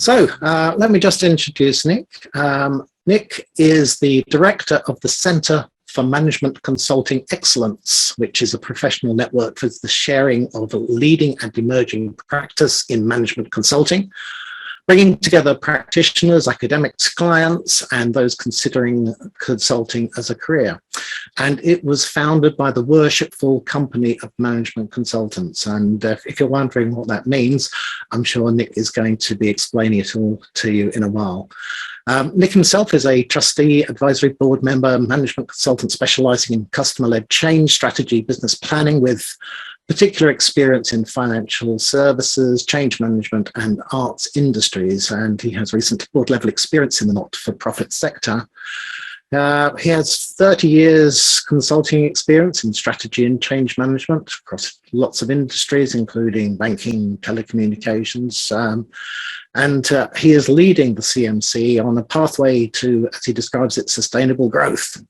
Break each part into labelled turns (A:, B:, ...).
A: Let me just introduce Nick. Nick is the director of the Centre for Management Consulting Excellence, which is a professional network for the sharing of leading and emerging practice in management consulting, bringing together practitioners, academics, clients, and those considering consulting as a career. And it was founded by the Worshipful company of management consultants. And if you're wondering what that means, I'm sure Nick is going to be explaining it all to you in a while. Nick himself is a trustee, advisory board member, management consultant specializing in customer-led change strategy, business planning, with particular experience in financial services, change management, and arts industries. And he has recent board-level experience in the not-for-profit sector. He has 30 years consulting experience in strategy and change management across lots of industries, including banking, telecommunications, and he is leading the CMCE on a pathway to, as he describes it, sustainable growth.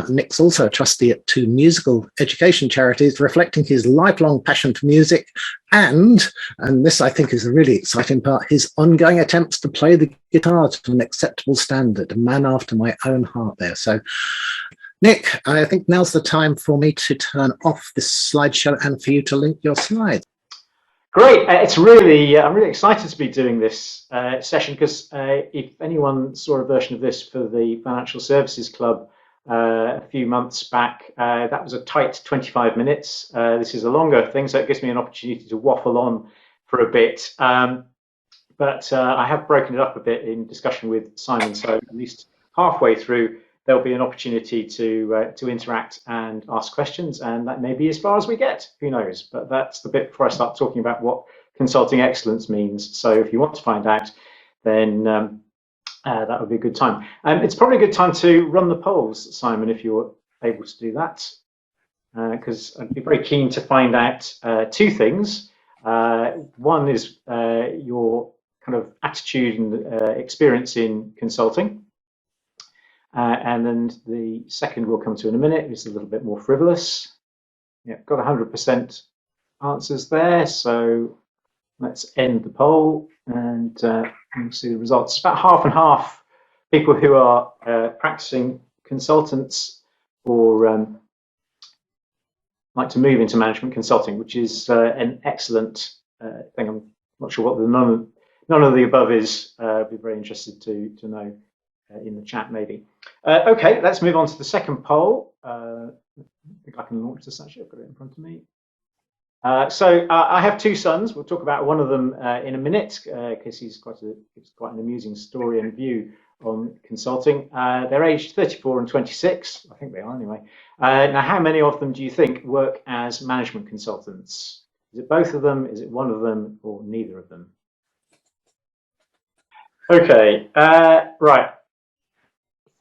A: Nick's also a trustee at 2 musical education charities, reflecting his lifelong passion for music and this I think is a really exciting part, his ongoing attempts to play the guitar to an acceptable standard, a man after my own heart there. So Nick, I think now's the time for me to turn off this slideshow and for you to link your slides.
B: Great. It's really, I'm really excited to be doing this session because if anyone saw a version of this for the Financial Services Club a few months back, that was a tight 25 minutes. This is a longer thing, so it gives me an opportunity to waffle on for a bit. But I have broken it up a bit in discussion with Simon, so at least halfway through, there'll be an opportunity to interact and ask questions, and that may be as far as we get, who knows. But that's the bit before I start talking about what consulting excellence means. So if you want to find out, then that would be a good time. It's probably a good time to run the polls, Simon, if you're able to do that, because I'd be very keen to find out 2 things. One is your kind of attitude and experience in consulting. And then the second we'll come to in a minute is a little bit more frivolous. Yeah, got 100% answers there. So let's end the poll and we'll see the results. It's about half and half people who are practicing consultants or like to move into management consulting, which is an excellent thing. I'm not sure what the none of the above is. I'd be very interested to know in the chat maybe. Okay, let's move on to the second poll. I think I can launch this actually. I've got it in front of me. So I have 2 sons. We'll talk about one of them in a minute because he's quite an amusing story and view on consulting. They're aged 34 and 26. I think they are anyway. Now, how many of them do you think work as management consultants? Is it both of them? Is it one of them, or neither of them? Okay, right.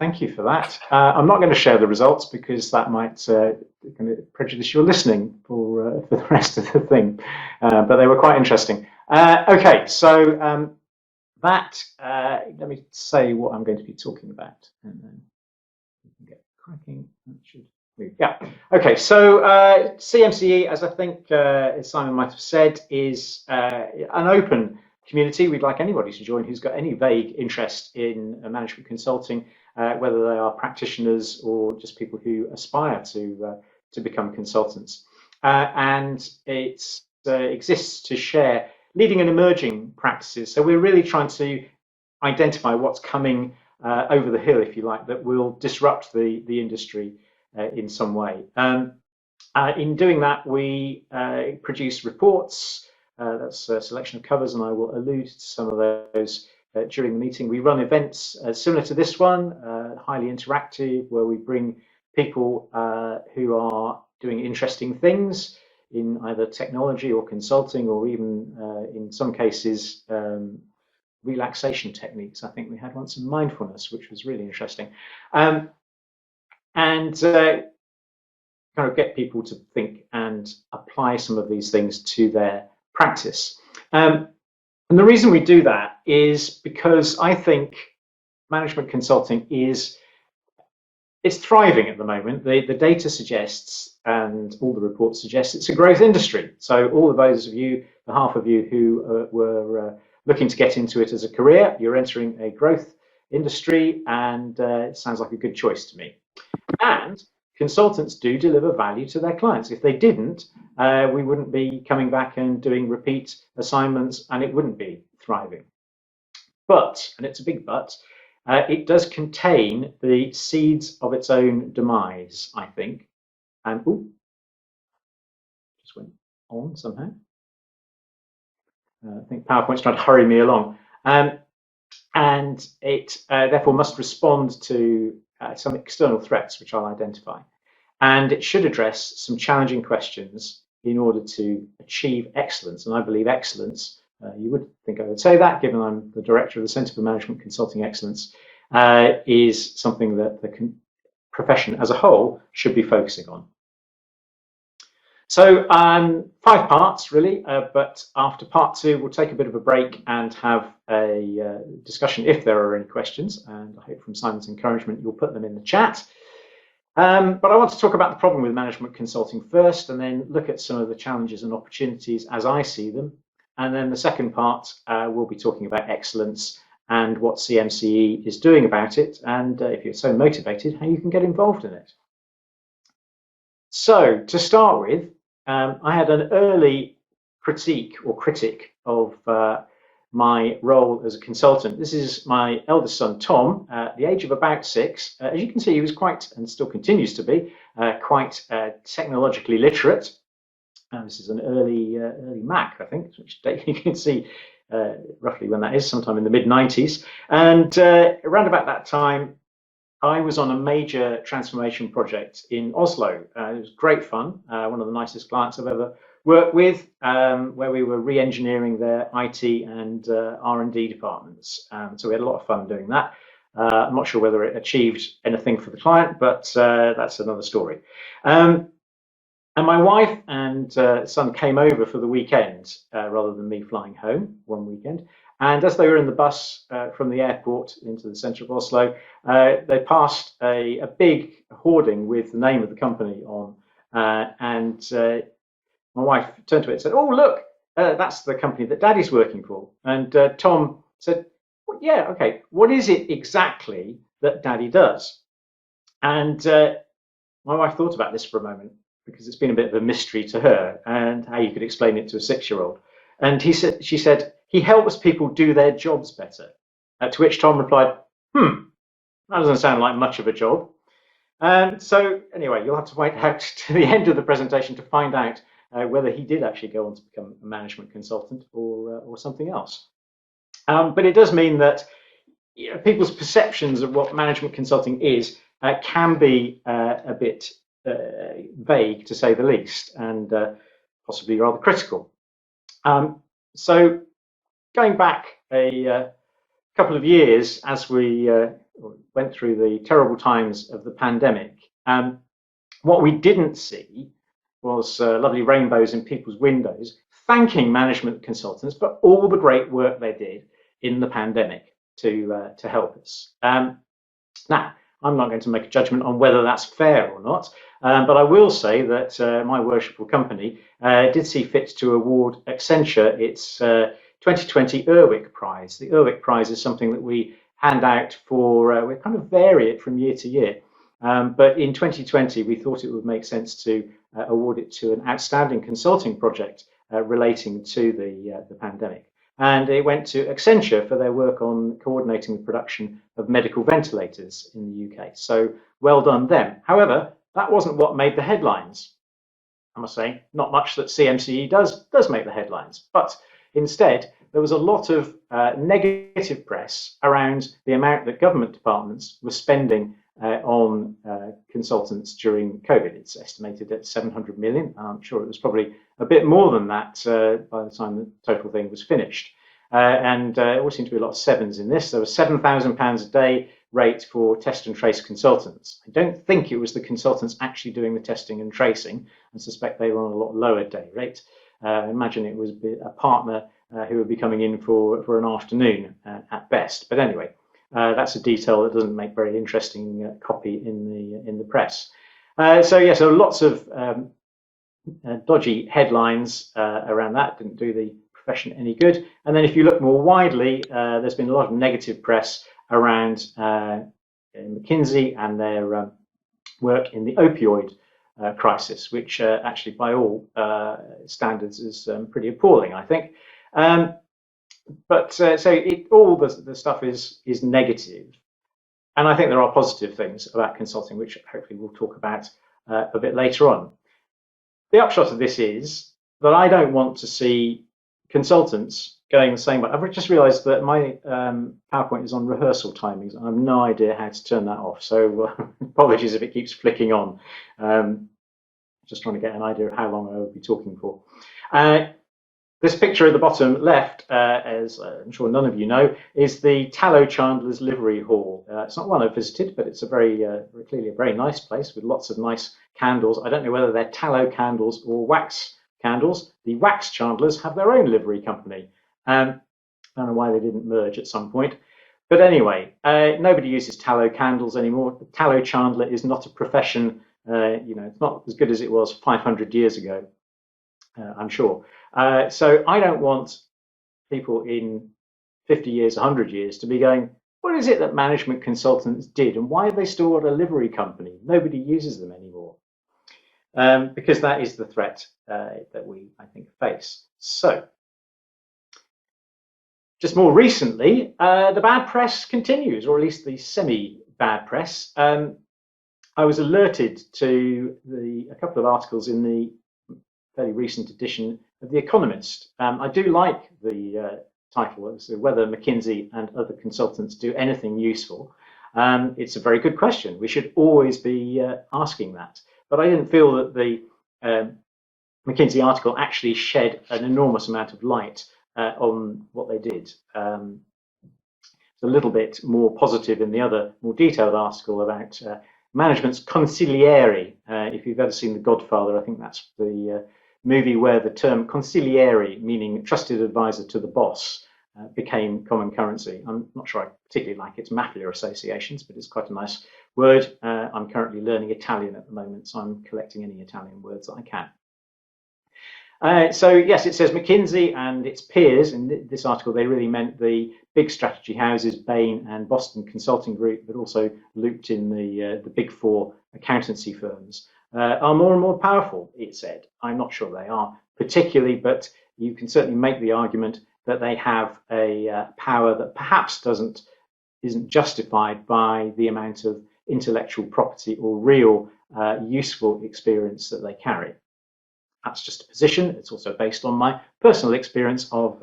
B: Thank you for that. I'm not going to share the results because that might kind of prejudice your listening for the rest of the thing, but they were quite interesting. Okay, so let me say what I'm going to be talking about, and then we can get cracking. Yeah. Okay, so CMCE, as I think Simon might have said, is an open community. We'd like anybody to join who's got any vague interest in management consulting, whether they are practitioners or just people who aspire to become consultants. And it exists to share leading and emerging practices. So we're really trying to identify what's coming over the hill, if you like, that will disrupt the industry in some way. In doing that, we produce reports. That's a selection of covers, and I will allude to some of those during the meeting. We run events similar to this one, highly interactive, where we bring people who are doing interesting things in either technology or consulting, or even in some cases relaxation techniques. I think we had once in mindfulness, which was really interesting, and kind of get people to think and apply some of these things to their practice. And the reason we do that is because I think management consulting is thriving at the moment. The data suggests and all the reports suggest it's a growth industry. So all of those of you, the half of you who were looking to get into it as a career, you're entering a growth industry, and it sounds like a good choice to me. And consultants do deliver value to their clients. If they didn't, we wouldn't be coming back and doing repeat assignments, and it wouldn't be thriving. But, and it's a big but, it does contain the seeds of its own demise, I think. And, ooh, just went on somehow. I think PowerPoint's trying to hurry me along. And it therefore must respond to some external threats, which I'll identify. And it should address some challenging questions in order to achieve excellence. And I believe excellence, you would think I would say that, given I'm the director of the Centre for Management Consulting Excellence, is something that the profession as a whole should be focusing on. So 5 parts really, but after part 2, we'll take a bit of a break and have a discussion if there are any questions. And I hope from Simon's encouragement, you'll put them in the chat. But I want to talk about the problem with management consulting first, and then look at some of the challenges and opportunities as I see them. And then the second part, we'll be talking about excellence and what CMCE is doing about it, and if you're so motivated, how you can get involved in it. So to start with, I had an early critic of my role as a consultant. This is my eldest son, Tom, at the age of about 6. As you can see, he was quite, and still continues to be, quite technologically literate. This is an early Mac, I think, which you can see roughly when that is, sometime in the mid-90s. And around about that time, I was on a major transformation project in Oslo. It was great fun, one of the nicest clients I've ever worked with, where we were re-engineering their IT and R&D departments. So we had a lot of fun doing that. I'm not sure whether it achieved anything for the client, but that's another story. And my wife and son came over for the weekend, rather than me flying home one weekend. And as they were in the bus from the airport into the centre of Oslo, they passed a big hoarding with the name of the company on. And my wife turned to it and said, "Oh, look, that's the company that Daddy's working for." And Tom said, "Well, yeah, okay, what is it exactly that Daddy does?" And my wife thought about this for a moment, because it's been a bit of a mystery to her, and how you could explain it to a 6-year-old. And she said, "He helps people do their jobs better." To which Tom replied, that doesn't sound like much of a job. So anyway, you'll have to wait out to the end of the presentation to find out whether he did actually go on to become a management consultant or something else. But it does mean that people's perceptions of what management consulting is can be a bit vague, to say the least, and possibly rather critical. So going back a couple of years, as we went through the terrible times of the pandemic, what we didn't see was lovely rainbows in people's windows thanking management consultants for all the great work they did in the pandemic to help us. Now, I'm not going to make a judgment on whether that's fair or not, but I will say that my Worshipful company did see fit to award Accenture its 2020 Urwick Prize. The Urwick Prize is something that we hand out for, we kind of vary it from year to year, but in 2020 we thought it would make sense to award it to an outstanding consulting project relating to the pandemic. And it went to Accenture for their work on coordinating the production of medical ventilators in the UK. So well done them. However, that wasn't what made the headlines. I must say, not much that CMCE does make the headlines, but instead there was a lot of negative press around the amount that government departments were spending on consultants during COVID. It's estimated at 700 million. I'm sure it was probably a bit more than that by the time the total thing was finished. And there always seemed to be a lot of sevens in this. There was £7,000 a day rate for test and trace consultants. I don't think it was the consultants actually doing the testing and tracing. I suspect they were on a lot lower day rate. I imagine it was a partner who would be coming in for an afternoon at best. But anyway, that's a detail that doesn't make very interesting copy in the press. So lots of dodgy headlines around that. Didn't do the profession any good. And then if you look more widely, there's been a lot of negative press around McKinsey and their work in the opioid crisis, which actually by all standards is pretty appalling, I think. All the stuff is negative. And I think there are positive things about consulting, which hopefully we'll talk about a bit later on. The upshot of this is that I don't want to see consultants going the same way. I've just realized that my PowerPoint is on rehearsal timings. I have no idea how to turn that off. So apologies if it keeps flicking on. Just trying to get an idea of how long I will be talking for. This picture at the bottom left, as I'm sure none of you know, is the Tallow Chandler's Livery Hall. It's not one I've visited, but it's a very clearly a very nice place with lots of nice candles. I don't know whether they're tallow candles or wax candles. The wax chandlers have their own livery company. I don't know why they didn't merge at some point. But anyway, nobody uses tallow candles anymore. The tallow chandler is not a profession. It's not as good as it was 500 years ago, I'm sure. So I don't want people in 50 years, 100 years to be going, what is it that management consultants did and why have they still got a livery company? Nobody uses them anymore. Because that is the threat that we, I think, face. So, just more recently, the bad press continues, or at least the semi-bad press. I was alerted to a couple of articles in the fairly recent edition of The Economist. I do like the title, so whether McKinsey and other consultants do anything useful. It's a very good question. We should always be asking that. But I didn't feel that the McKinsey article actually shed an enormous amount of light on what they did. It's a little bit more positive in the other, more detailed article about management's consigliere. If you've ever seen The Godfather, I think that's the movie where the term consigliere, meaning trusted advisor to the boss, became common currency. I'm not sure I particularly like its mafia associations, but it's quite a nice word. I'm currently learning Italian at the moment, so I'm collecting any Italian words that I can. So yes, it says McKinsey and its peers. In this article, they really meant the big strategy houses, Bain and Boston Consulting Group, but also looped in the big four accountancy firms, are more and more powerful, it said. I'm not sure they are particularly, but you can certainly make the argument that they have a power that perhaps isn't justified by the amount of intellectual property or real useful experience that they carry. That's just a position. It's also based on my personal experience of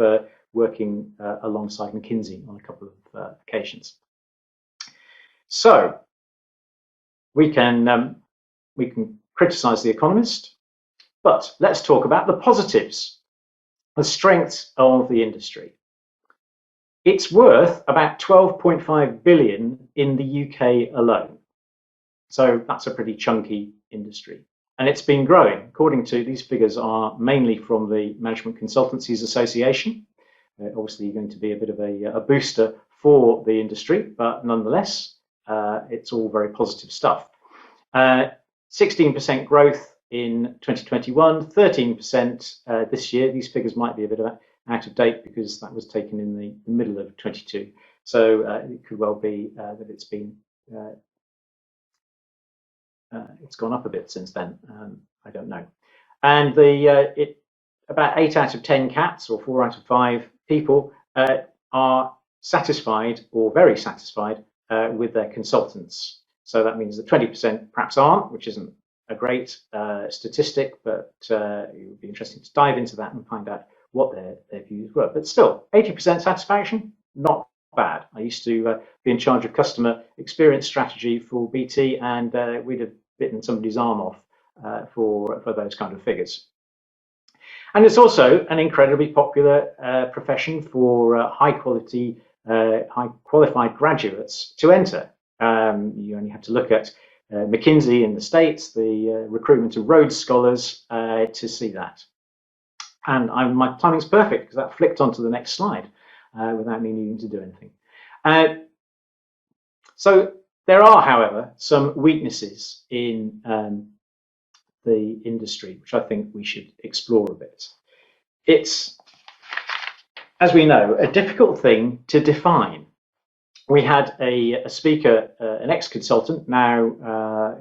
B: working alongside McKinsey on a couple of occasions. So we can criticize The Economist, but let's talk about the positives, the strengths of the industry. It's worth about 12.5 billion in the UK alone. So that's a pretty chunky industry. And it's been growing. According to these figures are mainly from the Management Consultancies Association. Obviously going to be a bit of a booster for the industry, but nonetheless, it's all very positive stuff. 16% growth in 2021, 13% this year. These figures might be a bit out of date because that was taken in the middle of 22. So it could well be that it's been it's gone up a bit since then. I don't know. And about 8 out of 10 cats, or 4 out of 5 people, are satisfied or very satisfied with their consultants. So that means that 20% perhaps aren't, which isn't a great statistic, but it would be interesting to dive into that and find out what their views were. But still, 80% satisfaction, not bad. I used to be in charge of customer experience strategy for BT, and we'd have bitten somebody's arm off for those kind of figures. And it's also an incredibly popular profession for high qualified graduates to enter. You only have to look at McKinsey in the States, the recruitment of Rhodes Scholars, to see that. And my timing's perfect because that flicked onto the next slide without me needing to do anything. So There are, however, some weaknesses in the industry, which I think we should explore a bit. It's, as we know, a difficult thing to define. We had a speaker, an ex-consultant, now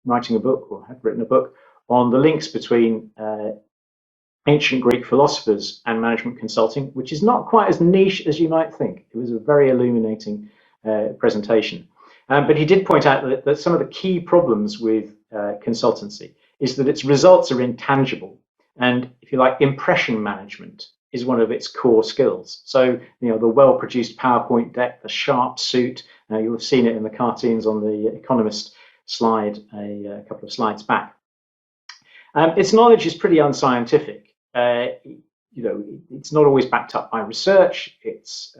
B: writing a book, or had written a book, on the links between ancient Greek philosophers and management consulting, which is not quite as niche as you might think. It was a very illuminating presentation. But he did point out that some of the key problems with consultancy is that its results are intangible. And if you like, impression management is one of its core skills. So, you know, the well-produced PowerPoint deck, the sharp suit, you'll have seen it in the cartoons on the Economist slide a couple of slides back. Its knowledge is pretty unscientific. You know, it's not always backed up by research. It's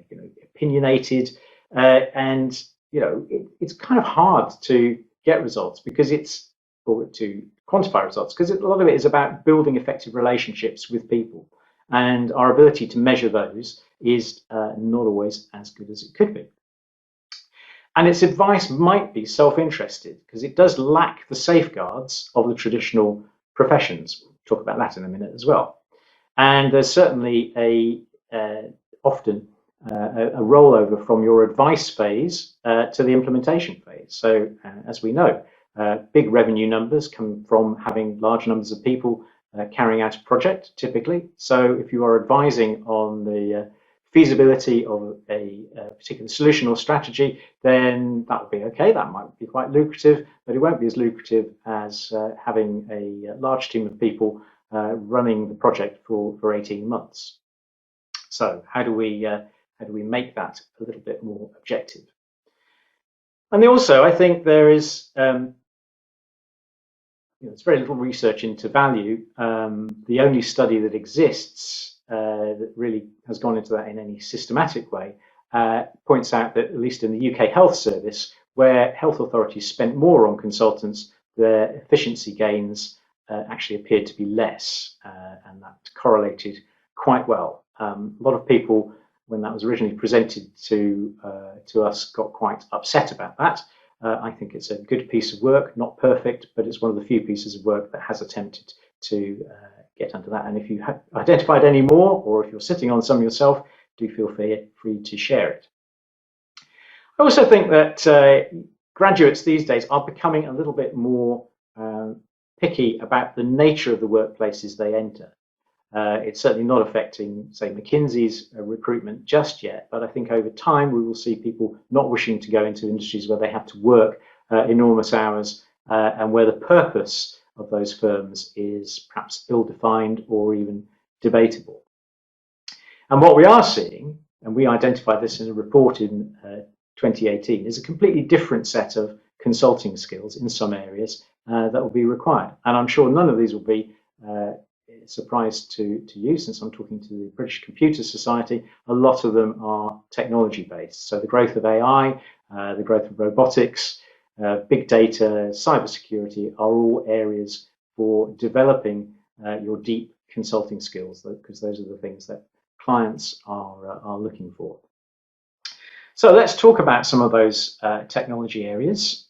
B: you know, opinionated, and you know, it's kind of hard to get results because it's, or to quantify results, because a lot of it is about building effective relationships with people, and our ability to measure those is not always as good as it could be. And its advice might be self-interested because it does lack the safeguards of the traditional professions. We'll talk about that in a minute as well. And there's certainly often a rollover from your advice phase to the implementation phase. So as we know, big revenue numbers come from having large numbers of people carrying out a project, typically. So if you are advising on the feasibility of a particular solution or strategy, then that would be okay. That might be quite lucrative, but it won't be as lucrative as having a large team of people running the project for 18 months. So how do we make that a little bit more objective? And also, I think there is there's very little research into value. The only study that exists that really has gone into that in any systematic way points out that, at least in the UK Health Service, where health authorities spent more on consultants, their efficiency gains actually appeared to be less, and that correlated quite well. A lot of people, when that was originally presented to us, got quite upset about that. I think it's a good piece of work, not perfect, but it's one of the few pieces of work that has attempted to get under that. And if you have identified any more, or if you're sitting on some yourself, do feel free to share it. I also think that graduates these days are becoming a little bit more picky about the nature of the workplaces they enter. It's certainly not affecting, say, McKinsey's recruitment just yet, but I think over time we will see people not wishing to go into industries where they have to work enormous hours and where the purpose of those firms is perhaps ill-defined or even debatable. And what we are seeing, and we identified this in a report in 2018, is a completely different set of consulting skills in some areas that will be required. And I'm sure none of these will be a surprise to you, since I'm talking to the British Computer Society. A lot of them are technology based. So the growth of AI, the growth of robotics, big data, cybersecurity are all areas for developing your deep consulting skills, because those are the things that clients are looking for. So let's talk about some of those technology areas.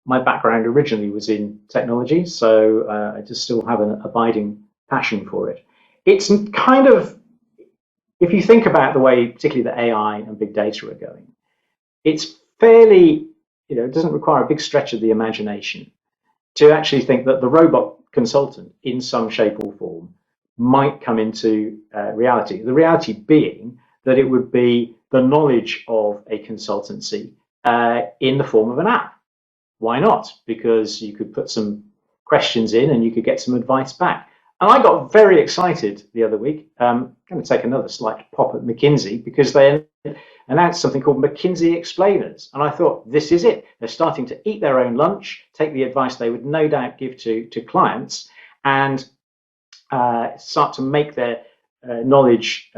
B: My background originally was in technology, so I just still have an abiding passion for it. It's kind of, if you think about the way particularly the AI and big data are going, it's fairly, it doesn't require a big stretch of the imagination to actually think that the robot consultant in some shape or form might come into reality. The reality being that it would be the knowledge of a consultancy in the form of an app. Why not? Because you could put some questions in and you could get some advice back. And I got very excited the other week. I'm going to take another slight pop at McKinsey, because they announced something called McKinsey Explainers. And I thought, this is it. They're starting to eat their own lunch, take the advice they would no doubt give to clients, and start to make their knowledge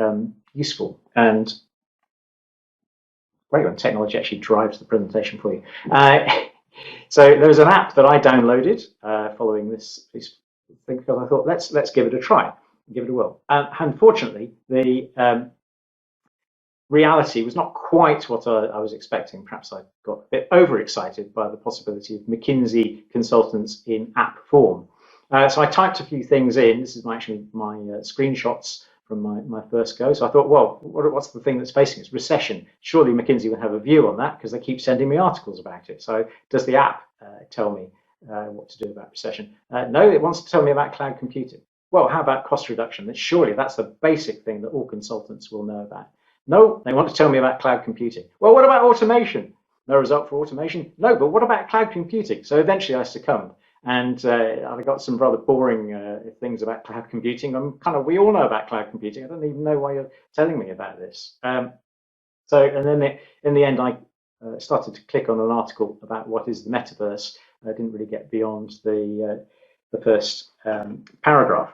B: useful. And great when technology actually drives the presentation for you. So there was an app that I downloaded following this thing, because I thought, let's give it a try, give it a whirl. Unfortunately, the reality was not quite what I was expecting. Perhaps I got a bit overexcited by the possibility of McKinsey consultants in app form. So I typed a few things in. This is actually my screenshots from my first go. So I thought, well, what's the thing that's facing us? Recession. Surely McKinsey would have a view on that because they keep sending me articles about it. So does the app tell me what to do about recession? No, it wants to tell me about cloud computing. Well, how about cost reduction? Surely that's the basic thing that all consultants will know about. No, they want to tell me about cloud computing. Well, what about automation? No result for automation? No, but what about cloud computing? So eventually I succumbed. And I got some rather boring things about cloud computing. We all know about cloud computing. I don't even know why you're telling me about this. And then in the end, I started to click on an article about what is the metaverse. I didn't really get beyond the first paragraph.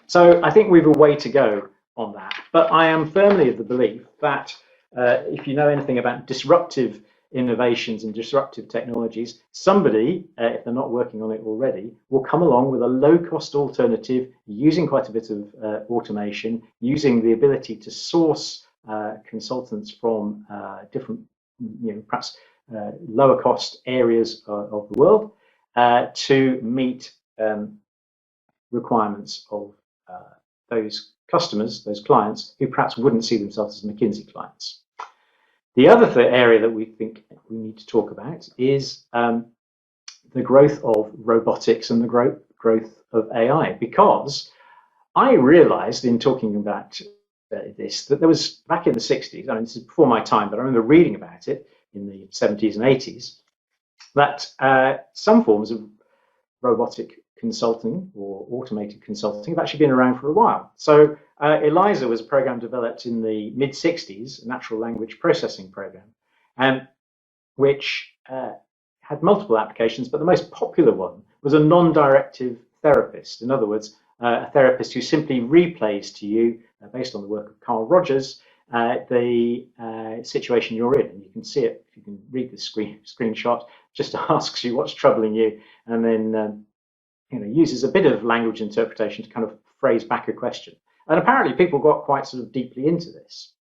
B: So I think we've a way to go on that. But I am firmly of the belief that if you know anything about disruptive innovations and disruptive technologies, somebody, if they're not working on it already, will come along with a low-cost alternative using quite a bit of automation, using the ability to source consultants from different, perhaps lower-cost areas of the world to meet requirements of those customers, those clients, who perhaps wouldn't see themselves as McKinsey clients. The other area that we think we need to talk about is the growth of robotics and the growth of AI, because I realized in talking about this that there was, back in the 60s, I mean, this is before my time, but I remember reading about it in the 70s and 80s, that some forms of robotic consulting or automated consulting have actually been around for a while. So ELIZA was a program developed in the mid-60s, a natural language processing program, which had multiple applications, but the most popular one was a non-directive therapist. In other words, a therapist who simply replays to you, based on the work of Carl Rogers, the situation you're in. And you can see it, if you can read the screenshot, just asks you what's troubling you, and then uses a bit of language interpretation to kind of phrase back a question. And apparently people got quite sort of deeply into this.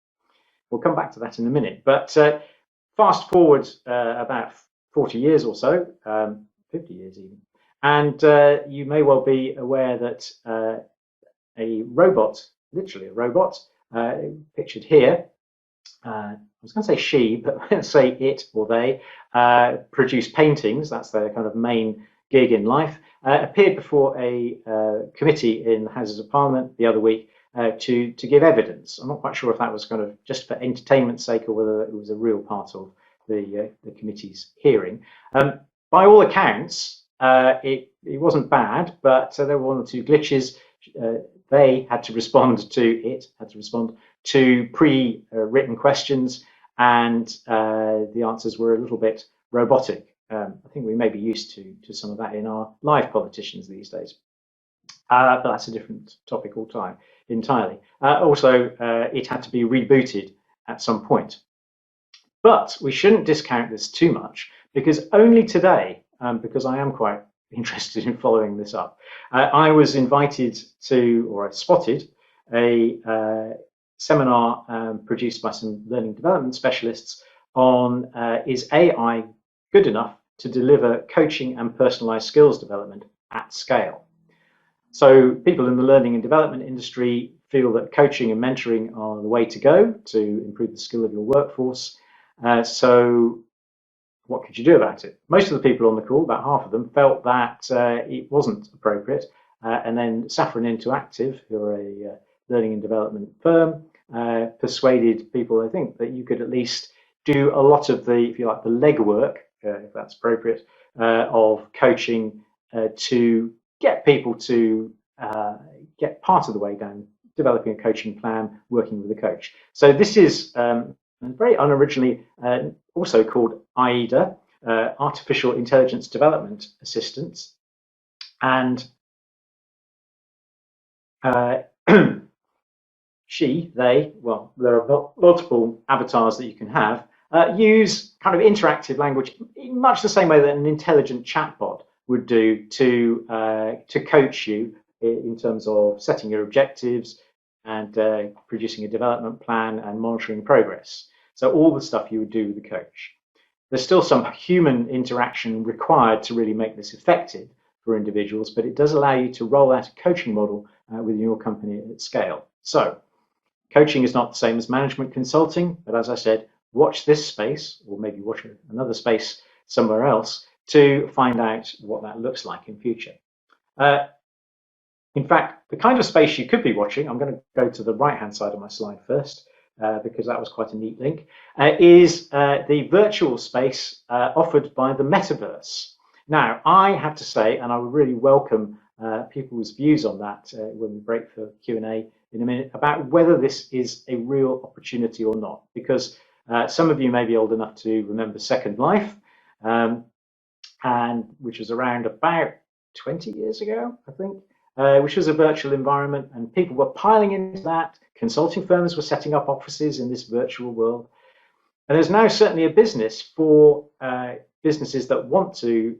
B: We'll come back to that in a minute. But fast forward about 40 years or so, 50 years even, and you may well be aware that a robot, literally a robot, pictured here, I was going to say she, but I'm going to say it or they, produce paintings. That's their kind of main gig in life. Appeared before a committee in the Houses of Parliament the other week to give evidence. I'm not quite sure if that was kind of just for entertainment's sake or whether it was a real part of the committee's hearing. By all accounts, it wasn't bad, but there were one or two glitches. They had to respond to pre-written questions, and the answers were a little bit robotic. I think we may be used to some of that in our live politicians these days. But that's a different topic entirely. Also, it had to be rebooted at some point. But we shouldn't discount this too much, because only today, because I am quite interested in following this up, I was invited to, or I spotted, a seminar produced by some learning development specialists on is AI good enough to deliver coaching and personalized skills development at scale. So people in the learning and development industry feel that coaching and mentoring are the way to go to improve the skill of your workforce. So what could you do about it? Most of the people on the call, about half of them, felt that it wasn't appropriate. And then Saffron Interactive, who are a learning and development firm, persuaded people, I think, that you could at least do a lot of the, if you like, the legwork, if that's appropriate, of coaching to get people to get part of the way down, developing a coaching plan, working with a coach. So this is very unoriginally also called AIDA, Artificial Intelligence Development Assistance. And they, well, there are multiple avatars that you can have, use kind of interactive language in much the same way that an intelligent chatbot would do to coach you in terms of setting your objectives, and producing a development plan and monitoring progress. So all the stuff you would do with the coach. There's still some human interaction required to really make this effective for individuals, but it does allow you to roll out a coaching model within your company at scale. So coaching is not the same as management consulting, but as I said, watch this space, or maybe watch another space somewhere else to find out what that looks like in future. In fact, the kind of space you could be watching, I'm going to go to the right-hand side of my slide first, because that was quite a neat link, is the virtual space offered by the metaverse. Now, I have to say, and I would really welcome people's views on that when we break for Q&A in a minute, about whether this is a real opportunity or not, because some of you may be old enough to remember Second Life, and which was around about 20 years ago, I think, which was a virtual environment, and people were piling into that. Consulting firms were setting up offices in this virtual world. And there's now certainly a business for businesses that want to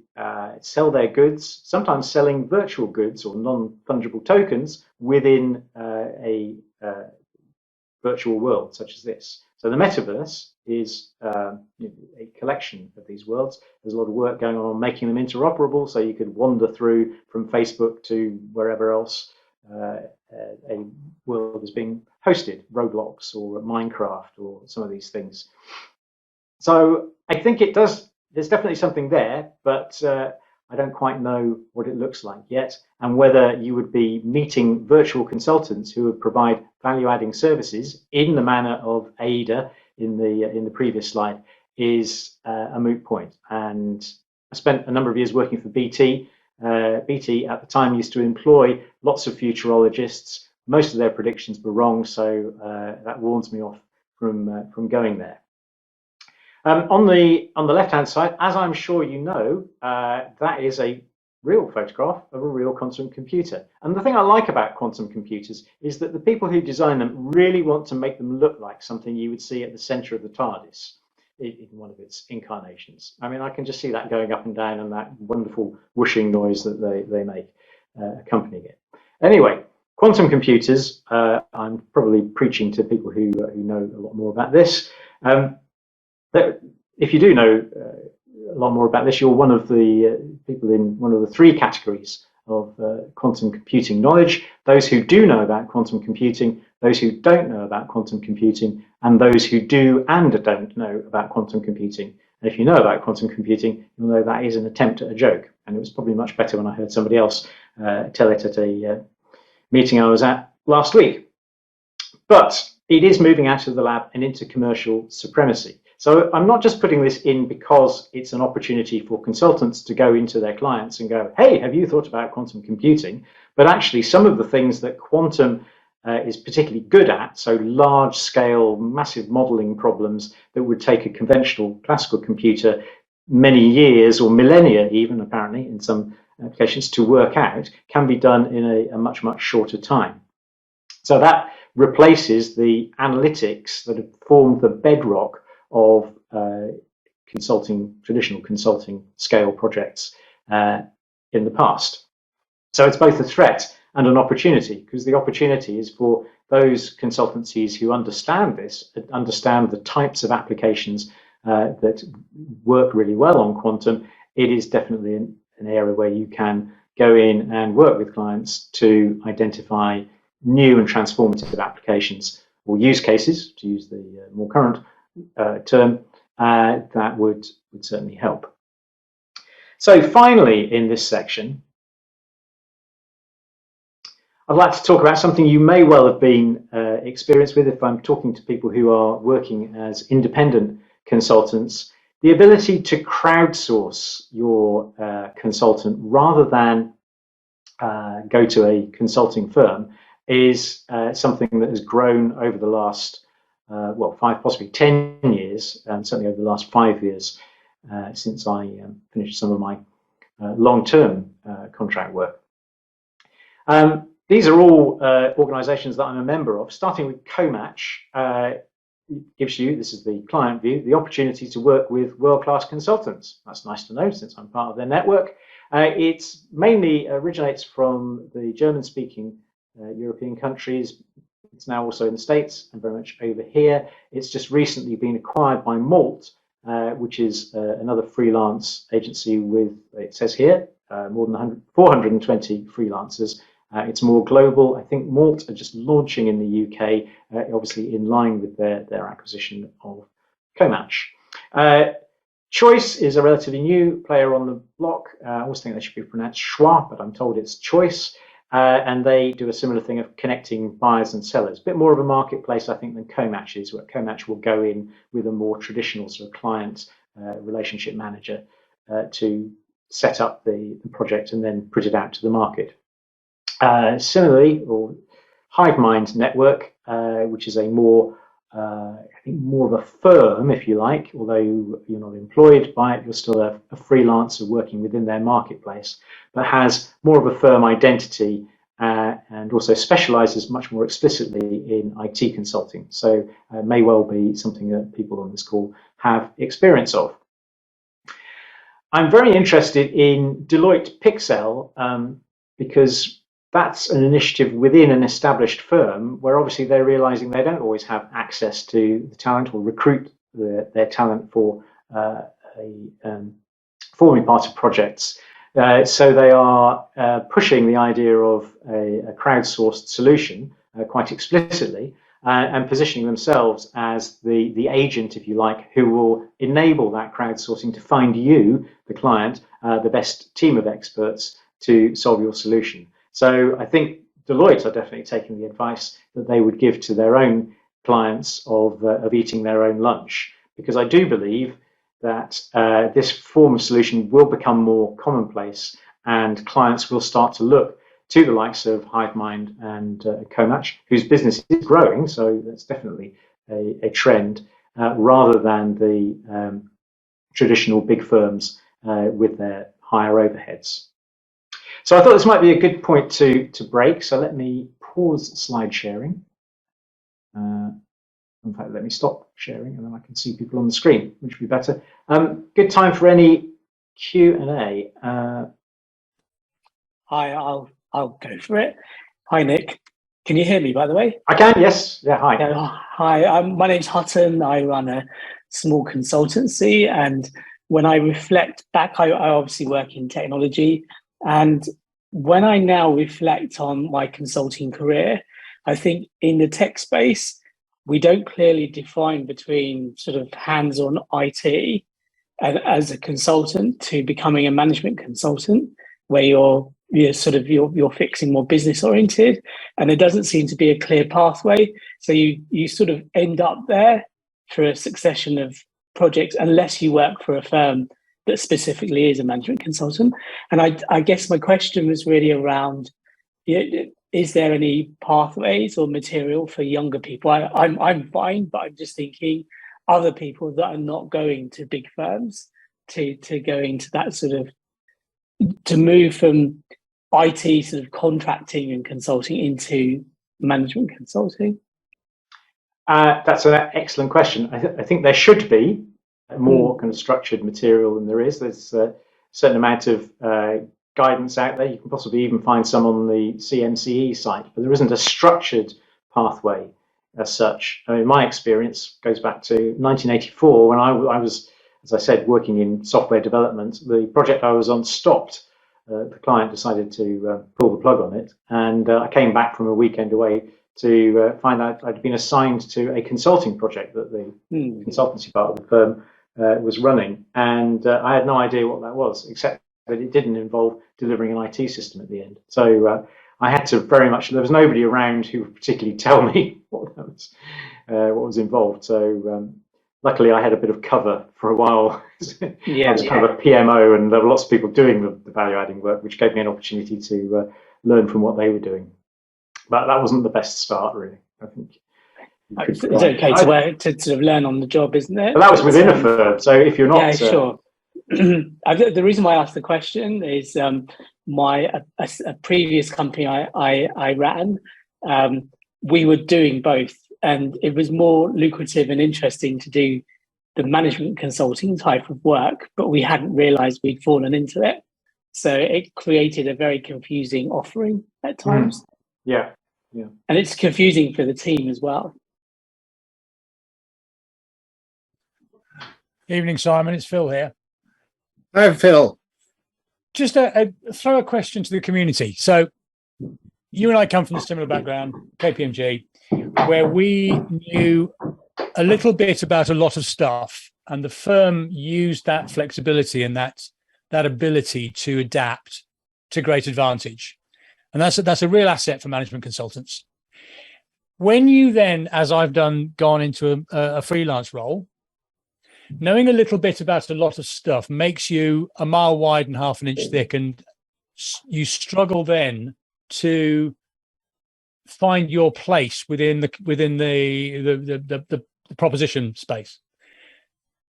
B: sell their goods, sometimes selling virtual goods or non-fungible tokens within a virtual world such as this. So the metaverse is a collection of these worlds. There's a lot of work going on making them interoperable, so you could wander through from Facebook to wherever else a world is being hosted, Roblox or Minecraft or some of these things. So I think there's definitely something there, but I don't quite know what it looks like yet, and whether you would be meeting virtual consultants who would provide value-adding services in the manner of AIDA in the previous slide is a moot point. And I spent a number of years working for BT. BT at the time used to employ lots of futurologists. Most of their predictions were wrong, so that warns me off from going there. On the left-hand side, as I'm sure you know, that is a real photograph of a real quantum computer. And the thing I like about quantum computers is that the people who design them really want to make them look like something you would see at the center of the TARDIS in one of its incarnations. I mean, I can just see that going up and down and that wonderful whooshing noise that they make accompanying it. Anyway, quantum computers, I'm probably preaching to people who know a lot more about this. If you do know a lot more about this, you're one of the people in one of the three categories of quantum computing knowledge: those who do know about quantum computing, those who don't know about quantum computing, and those who do and don't know about quantum computing. And if you know about quantum computing, you'll know that is an attempt at a joke. And it was probably much better when I heard somebody else tell it at a meeting I was at last week. But it is moving out of the lab and into commercial supremacy. So I'm not just putting this in because it's an opportunity for consultants to go into their clients and go, hey, have you thought about quantum computing? But actually some of the things that quantum is particularly good at, so large scale, massive modeling problems that would take a conventional classical computer many years or millennia even, apparently, in some applications to work out, can be done in a much, much shorter time. So that replaces the analytics that have formed the bedrock of traditional consulting scale projects in the past. So it's both a threat and an opportunity, because the opportunity is for those consultancies who understand this, understand the types of applications that work really well on quantum. It is definitely an area where you can go in and work with clients to identify new and transformative applications or use cases, to use the more current term, that would certainly help. So finally, in this section, I'd like to talk about something you may well have been experienced with if I'm talking to people who are working as independent consultants. The ability to crowdsource your consultant rather than go to a consulting firm is something that has grown over the last 5, possibly 10 years, and certainly over the last 5 years since I finished some of my long-term contract work. These are all organisations that I'm a member of, starting with CoMatch. Gives you, this is the client view, the opportunity to work with world-class consultants. That's nice to know since I'm part of their network. It mainly originates from the German-speaking European countries, It's now also in the States and very much over here. It's just recently been acquired by Malt, which is another freelance agency with, it says here, more than 420 freelancers. It's more global. I think Malt are just launching in the UK, obviously in line with their acquisition of Comatch. Choice is a relatively new player on the block. I always think they should be pronounced Schwa, but I'm told it's Choice. And they do a similar thing of connecting buyers and sellers. A bit more of a marketplace, I think, than Comatch is, where Comatch will go in with a more traditional sort of client relationship manager to set up the project and then put it out to the market. Similarly, or HiveMind Network, which is a more, I think, more of a firm, if you like, although you're not employed by it, you're still a freelancer working within their marketplace, but has more of a firm identity and also specializes much more explicitly in IT consulting. So may well be something that people on this call have experience of. I'm very interested in Deloitte Pixel because that's an initiative within an established firm where obviously they're realizing they don't always have access to the talent or recruit their talent for forming part of projects. So they are pushing the idea of a crowdsourced solution quite explicitly and positioning themselves as the agent, if you like, who will enable that crowdsourcing to find you, the client, the best team of experts to solve your solution. So I think Deloitte are definitely taking the advice that they would give to their own clients of eating their own lunch, because I do believe that this form of solution will become more commonplace and clients will start to look to the likes of HiveMind and Comatch, whose business is growing, so that's definitely a trend, rather than the traditional big firms with their higher overheads. So I thought this might be a good point to break, so let me pause slide sharing. In fact, let me stop sharing and then I can see people on the screen, which would be better. Good time for any Q&A.
C: Hi, I'll go for it. Hi, Nick. Can you hear me, by the way?
B: I can, yes. Yeah, hi.
C: Hi, my name's Hutton. I run a small consultancy, and when I reflect back, I obviously work in technology, and when I now reflect on my consulting career, I think in the tech space, we don't clearly define between sort of hands-on IT and as a consultant to becoming a management consultant, where you're fixing more business oriented, and there doesn't seem to be a clear pathway. So you sort of end up there through a succession of projects, unless you work for a firm that specifically is a management consultant. And I guess my question was really around, is there any pathways or material for younger people? I'm fine, but I'm just thinking other people that are not going to big firms to go into that sort of, to move from IT sort of contracting and consulting into management consulting?
B: That's an excellent question. I think there should be more kind of structured material than there is. There's a certain amount of guidance out there. You can possibly even find some on the CMCE site, but there isn't a structured pathway as such. I mean, my experience goes back to 1984 when I was, as I said, working in software development. The project I was on stopped. The client decided to pull the plug on it, and I came back from a weekend away to find out I'd been assigned to a consulting project that the consultancy part of the firm was running, and I had no idea what that was, except that it didn't involve delivering an IT system at the end. So I had to very much, there was nobody around who would particularly tell me what was involved. So luckily I had a bit of cover for a while. I was kind of a PMO, and there were lots of people doing the value adding work, which gave me an opportunity to learn from what they were doing. But that wasn't the best start, really, I think.
C: It's okay to sort of learn on the job, isn't it?
B: But that was within a firm, so if you're not...
C: Yeah, sure. The reason why I asked the question is a previous company I ran, we were doing both, and it was more lucrative and interesting to do the management consulting type of work, but we hadn't realized we'd fallen into it. So it created a very confusing offering at times.
B: Yeah.
C: And it's confusing for the team as well.
D: Evening, Simon. It's Phil here.
A: Hi, Phil.
D: Just throw a question to the community. So you and I come from a similar background, KPMG, where we knew a little bit about a lot of stuff, and the firm used that flexibility and that ability to adapt to great advantage. And that's a real asset for management consultants. When you then, as I've done, gone into a freelance role, knowing a little bit about a lot of stuff makes you a mile wide and half an inch thick, and you struggle then to find your place within the proposition space.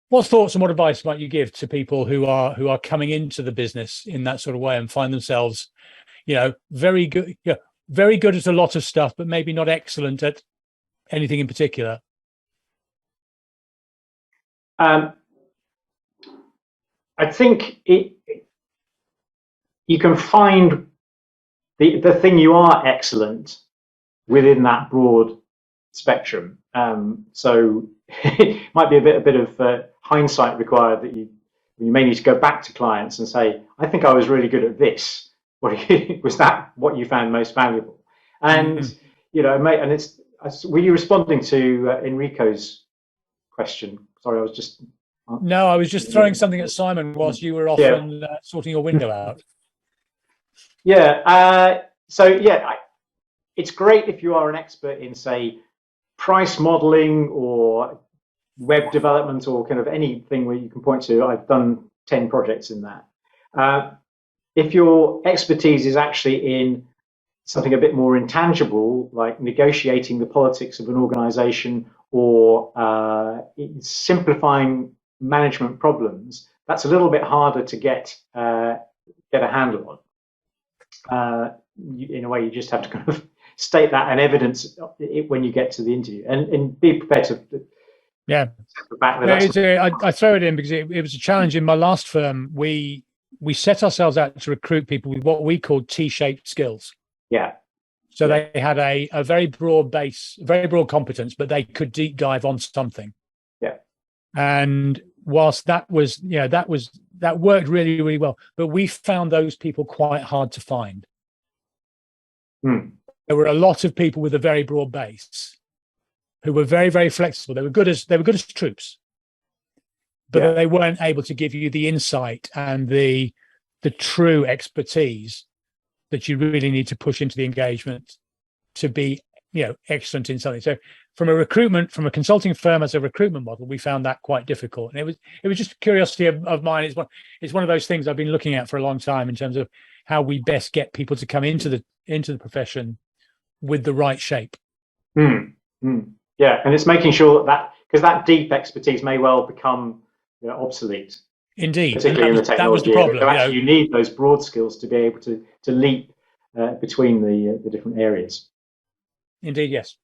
D: What thoughts and what advice might you give to people who are coming into the business in that sort of way and find themselves, very good at a lot of stuff, but maybe not excellent at anything in particular?
B: I think you can find the thing you are excellent within that broad spectrum. So it might be a bit of hindsight required, that you may need to go back to clients and say, I think I was really good at this. Was that what you found most valuable? And were you responding to Enrico's question? Sorry, I was just.
D: No, I was just throwing something at Simon whilst you were off and sorting your window out.
B: Yeah. It's great if you are an expert in, say, price modeling or web development or kind of anything where you can point to. I've done 10 projects in that. If your expertise is actually in something a bit more intangible, like negotiating the politics of an organization or simplifying management problems, that's a little bit harder to get a handle on. In a way, you just have to kind of state that and evidence it when you get to the interview, and be prepared to.
D: I throw it in because it was a challenge in my last firm. We set ourselves out to recruit people with what we called T-shaped skills.
B: Yeah.
D: So they had a very broad base, very broad competence, but they could deep dive on something.
B: Yeah.
D: And whilst that worked really, really well, but we found those people quite hard to find. There were a lot of people with a very broad base who were very, very flexible. They were good as troops, but they weren't able to give you the insight and the true expertise that you really need to push into the engagement to be, excellent in something. So from a consulting firm as a recruitment model, we found that quite difficult. And it was just a curiosity of mine. It's one of those things I've been looking at for a long time in terms of how we best get people to come into the profession with the right shape.
B: Yeah, and it's making sure that because that deep expertise may well become obsolete.
D: Indeed,
B: particularly in the technology.
D: That was the problem.
B: So actually, you need those broad skills to be able to leap between the different areas.
D: Indeed, yes.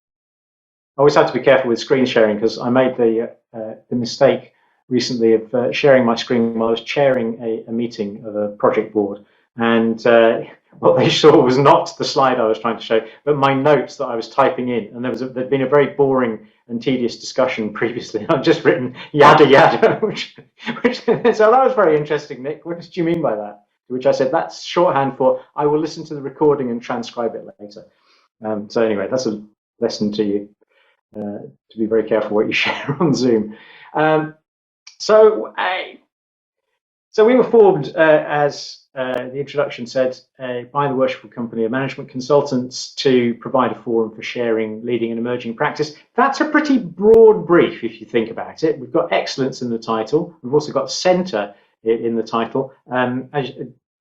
B: I always have to be careful with screen sharing because I made the mistake recently of sharing my screen while I was chairing a meeting of a project board, and what they saw was not the slide I was trying to show, but my notes that I was typing in. And there'd been a very boring and tedious discussion previously. I've just written yada yada, which so that was very interesting, Nick. What did you mean by that? To which I said, that's shorthand for I will listen to the recording and transcribe it later. So anyway, that's a lesson to you to be very careful what you share on Zoom. So we were formed, as the introduction said, by the Worshipful Company of Management Consultants to provide a forum for sharing leading and emerging practice. That's a pretty broad brief if you think about it. We've got excellence in the title. We've also got centre in the title. As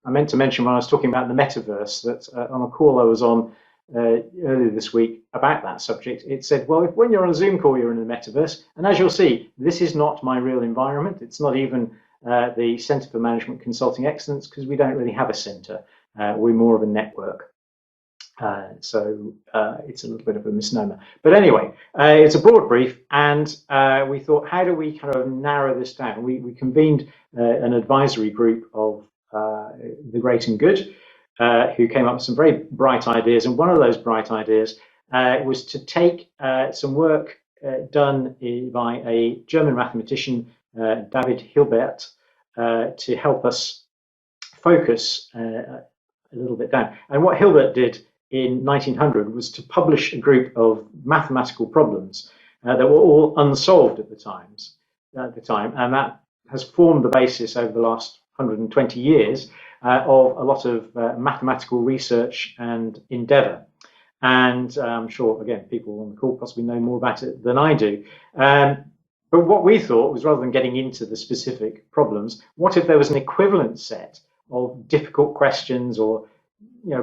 B: I meant to mention when I was talking about the metaverse, that on a call I was on earlier this week about that subject, it said, well, when you're on a Zoom call, you're in the metaverse. And as you'll see, this is not my real environment. It's not even the Centre for Management Consulting Excellence, because we don't really have a centre. We're more of a network. So it's a little bit of a misnomer. But anyway, it's a broad brief, and we thought, how do we kind of narrow this down? We convened an advisory group of the great and good, who came up with some very bright ideas. And one of those bright ideas was to take some work done by a German mathematician, David Hilbert, to help us focus a little bit down. And what Hilbert did in 1900 was to publish a group of mathematical problems that were all unsolved at the time, and that has formed the basis over the last 120 years of a lot of mathematical research and endeavour. And I'm sure, again, people on the call possibly know more about it than I do. But what we thought was, rather than getting into the specific problems, what if there was an equivalent set of difficult questions or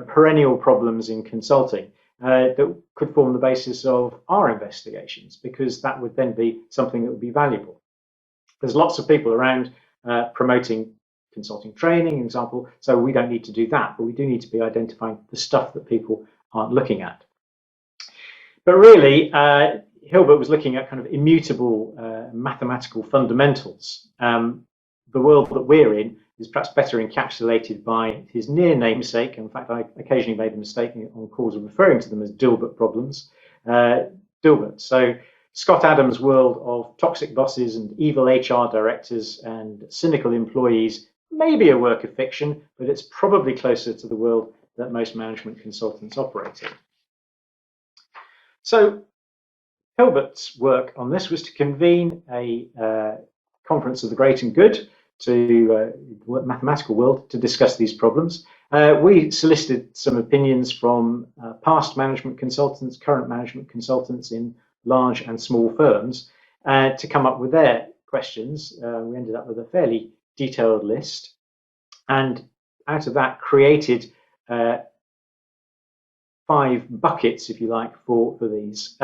B: perennial problems in consulting that could form the basis of our investigations, because that would then be something that would be valuable. There's lots of people around promoting consulting training, for example, so we don't need to do that, but we do need to be identifying the stuff that people aren't looking at. But really, Hilbert was looking at kind of immutable mathematical fundamentals. The world that we're in is perhaps better encapsulated by his near namesake. In fact, I occasionally made the mistake on calls of referring to them as Dilbert problems. Dilbert. So Scott Adams' world of toxic bosses and evil HR directors and cynical employees may be a work of fiction, but it's probably closer to the world that most management consultants operate in. So Hilbert's work on this was to convene a conference of the great and good to the mathematical world to discuss these problems. We solicited some opinions from past management consultants, current management consultants in large and small firms to come up with their questions. We ended up with a fairly detailed list, and out of that created 5 buckets, if you like, for these.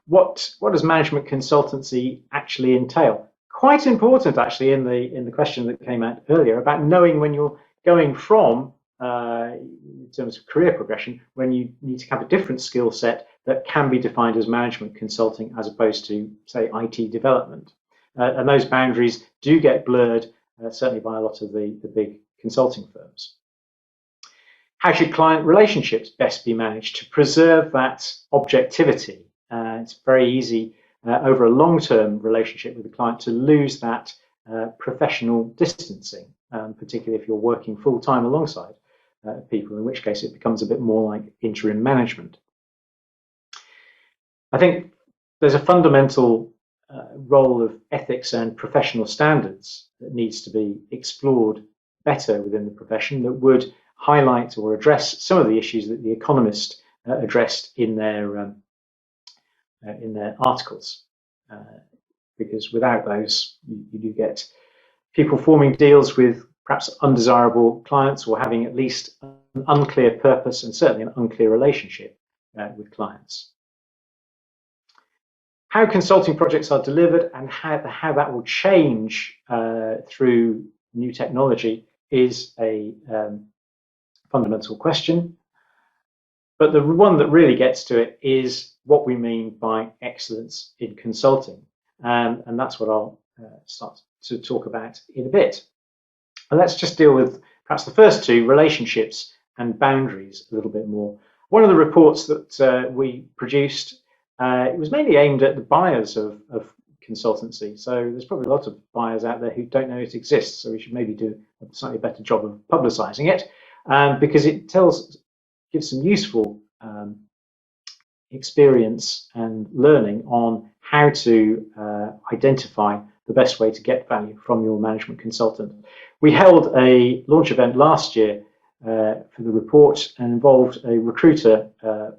B: What does management consultancy actually entail? Quite important, actually, in the question that came out earlier about knowing when you're going from, in terms of career progression, when you need to have a different skill set that can be defined as management consulting as opposed to, say, IT development. And those boundaries do get blurred, certainly by a lot of the big consulting firms. How should client relationships best be managed to preserve that objectivity? It's very easy over a long-term relationship with the client to lose that professional distancing, particularly if you're working full-time alongside people, in which case it becomes a bit more like interim management. I think there's a fundamental role of ethics and professional standards that needs to be explored better within the profession, that would highlight or address some of the issues that The Economist addressed in their articles, because without those, you do get people forming deals with perhaps undesirable clients, or having at least an unclear purpose and certainly an unclear relationship with clients. How consulting projects are delivered and how that will change through new technology is a fundamental question. But the one that really gets to it is what we mean by excellence in consulting. And that's what I'll start to talk about in a bit. And let's just deal with perhaps the first two, relationships and boundaries, a little bit more. One of the reports that we produced, it was mainly aimed at the buyers of consultancy. So there's probably a lot of buyers out there who don't know it exists. So we should maybe do a slightly better job of publicizing it, because it gives some useful experience and learning on how to identify the best way to get value from your management consultant. We held a launch event last year for the report and involved a recruiter,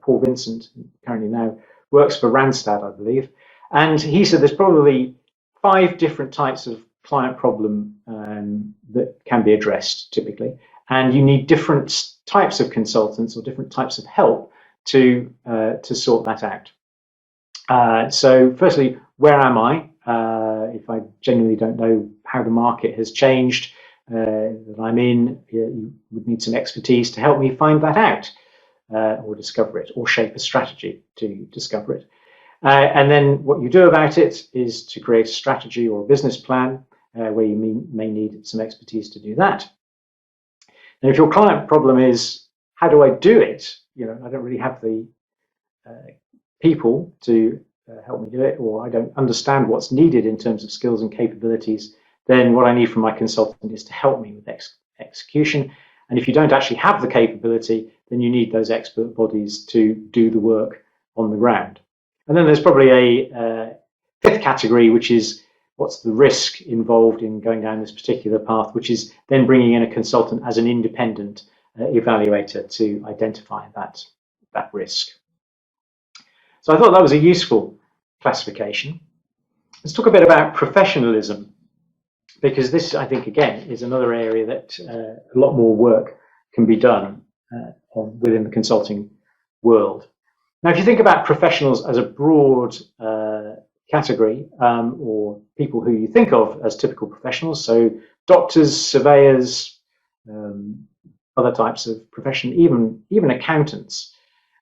B: Paul Vincent, who currently now works for Randstad, I believe. And he said there's probably 5 different types of client problem that can be addressed typically. And you need different types of consultants or different types of help to sort that out. So firstly, where am I? If I genuinely don't know how the market has changed that I'm in, you would need some expertise to help me find that out or discover it, or shape a strategy to discover it. And then what you do about it is to create a strategy or a business plan where you may need some expertise to do that. And if your client problem is how do I do it? You know, I don't really have the people to help me do it, or I don't understand what's needed in terms of skills and capabilities. Then what I need from my consultant is to help me with execution. And if you don't actually have the capability, then you need those expert bodies to do the work on the ground. And then there's probably a fifth category, which is what's the risk involved in going down this particular path, which is then bringing in a consultant as an independent evaluator to identify that risk. So I thought that was a useful classification. Let's talk a bit about professionalism, because this, I think, again, is another area that a lot more work can be done within the consulting world. Now, if you think about professionals as a broad category, or people who you think of as typical professionals, so doctors, surveyors, other types of profession, even accountants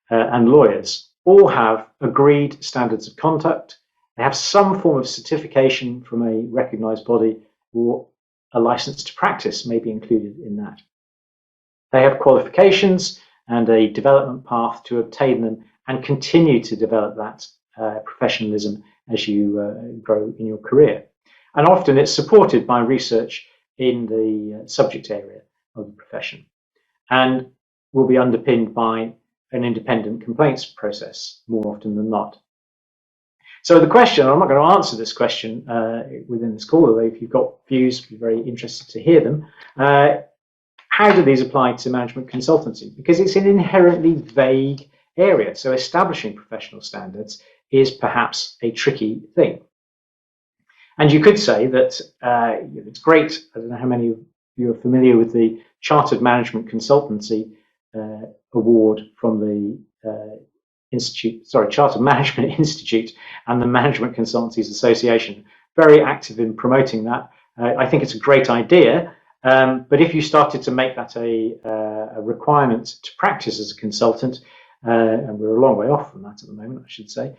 B: and lawyers, all have agreed standards of conduct. They have some form of certification from a recognized body, or a license to practice may be included in that. They have qualifications and a development path to obtain them and continue to develop that professionalism as you grow in your career. And often it's supported by research in the subject area of the profession, and will be underpinned by an independent complaints process more often than not. So the question, I'm not going to answer this question within this call, although if you've got views, I'd be very interested to hear them. How do these apply to management consultancy? Because it's an inherently vague area, so establishing professional standards is perhaps a tricky thing. And you could say that it's great. I don't know how many of you are familiar with the Chartered Management Consultancy Award from the Chartered Management Institute and the Management Consultancies Association. Very active in promoting that. I think it's a great idea, but if you started to make that a requirement to practice as a consultant, and we're a long way off from that at the moment, I should say,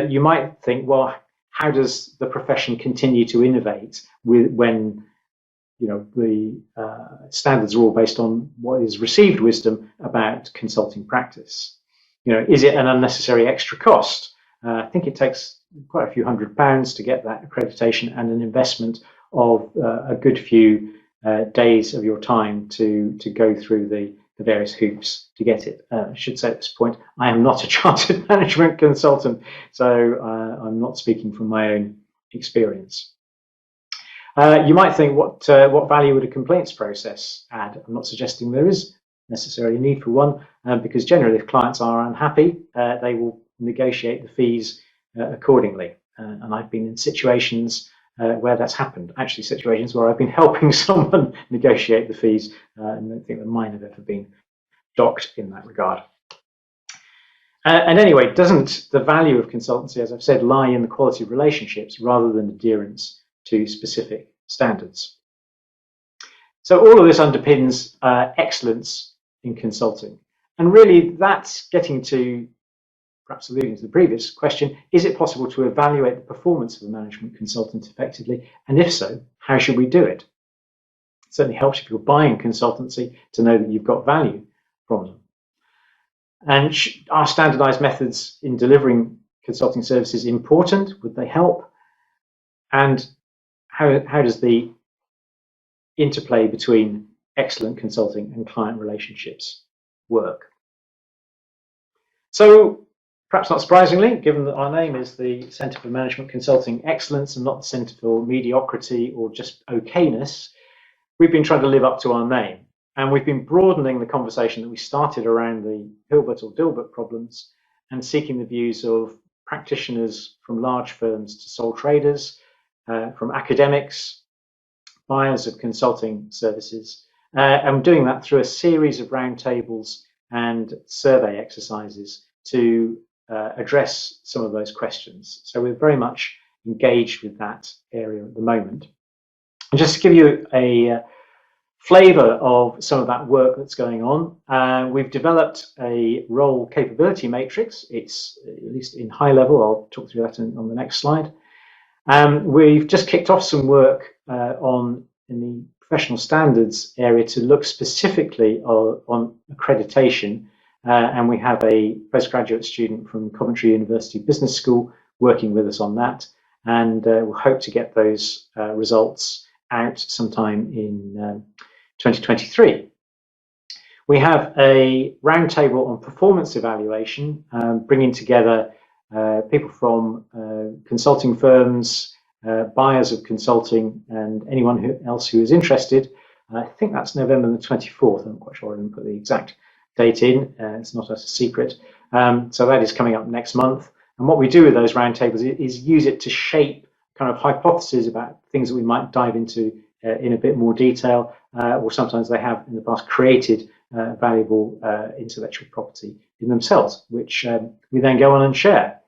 B: you might think, well, how does the profession continue to innovate when the standards are all based on what is received wisdom about consulting practice? Is it an unnecessary extra cost? I think it takes quite a few £100s to get that accreditation, and an investment of a good few days of your time to go through the various hoops to get it. I should say at this point, I am not a chartered management consultant, so I'm not speaking from my own experience. You might think, what value would a complaints process add? I'm not suggesting there is necessarily a need for one, because generally if clients are unhappy, they will negotiate the fees accordingly. And I've been in situations where that's happened, actually situations where I've been helping someone negotiate the fees, and I don't think that mine have ever been docked in that regard. And anyway, doesn't the value of consultancy, as I've said, lie in the quality of relationships rather than adherence to specific standards? So all of this underpins excellence in consulting. And really that's getting to, perhaps alluding to the previous question, is it possible to evaluate the performance of a management consultant effectively? And if so, how should we do it? It certainly helps if you're buying consultancy to know that you've got value from them. And are standardized methods in delivering consulting services important? Would they help? And how does the interplay between excellent consulting and client relationships work? So perhaps not surprisingly, given that our name is the Centre for Management Consulting Excellence and not the Centre for Mediocrity or just okayness, we've been trying to live up to our name. And we've been broadening the conversation that we started around the Hilbert or Dilbert problems and seeking the views of practitioners from large firms to sole traders, from academics, buyers of consulting services, and doing that through a series of roundtables and survey exercises to address some of those questions. So we're very much engaged with that area at the moment. And just to give you a flavour of some of that work that's going on, we've developed a role capability matrix. It's, at least in high level, I'll talk through that on the next slide. We've just kicked off some work in the professional standards area to look specifically on accreditation. And we have a postgraduate student from Coventry University Business School working with us on that. And we'll hope to get those results out sometime in 2023. We have a roundtable on performance evaluation, bringing together people from consulting firms, buyers of consulting, and anyone else who is interested. I think that's November the 24th. I'm not quite sure I didn't put the exact date in. It's not a secret. So that is coming up next month. And what we do with those roundtables is use it to shape kind of hypotheses about things that we might dive into in a bit more detail, or sometimes they have in the past created valuable intellectual property in themselves, which we then go on and share.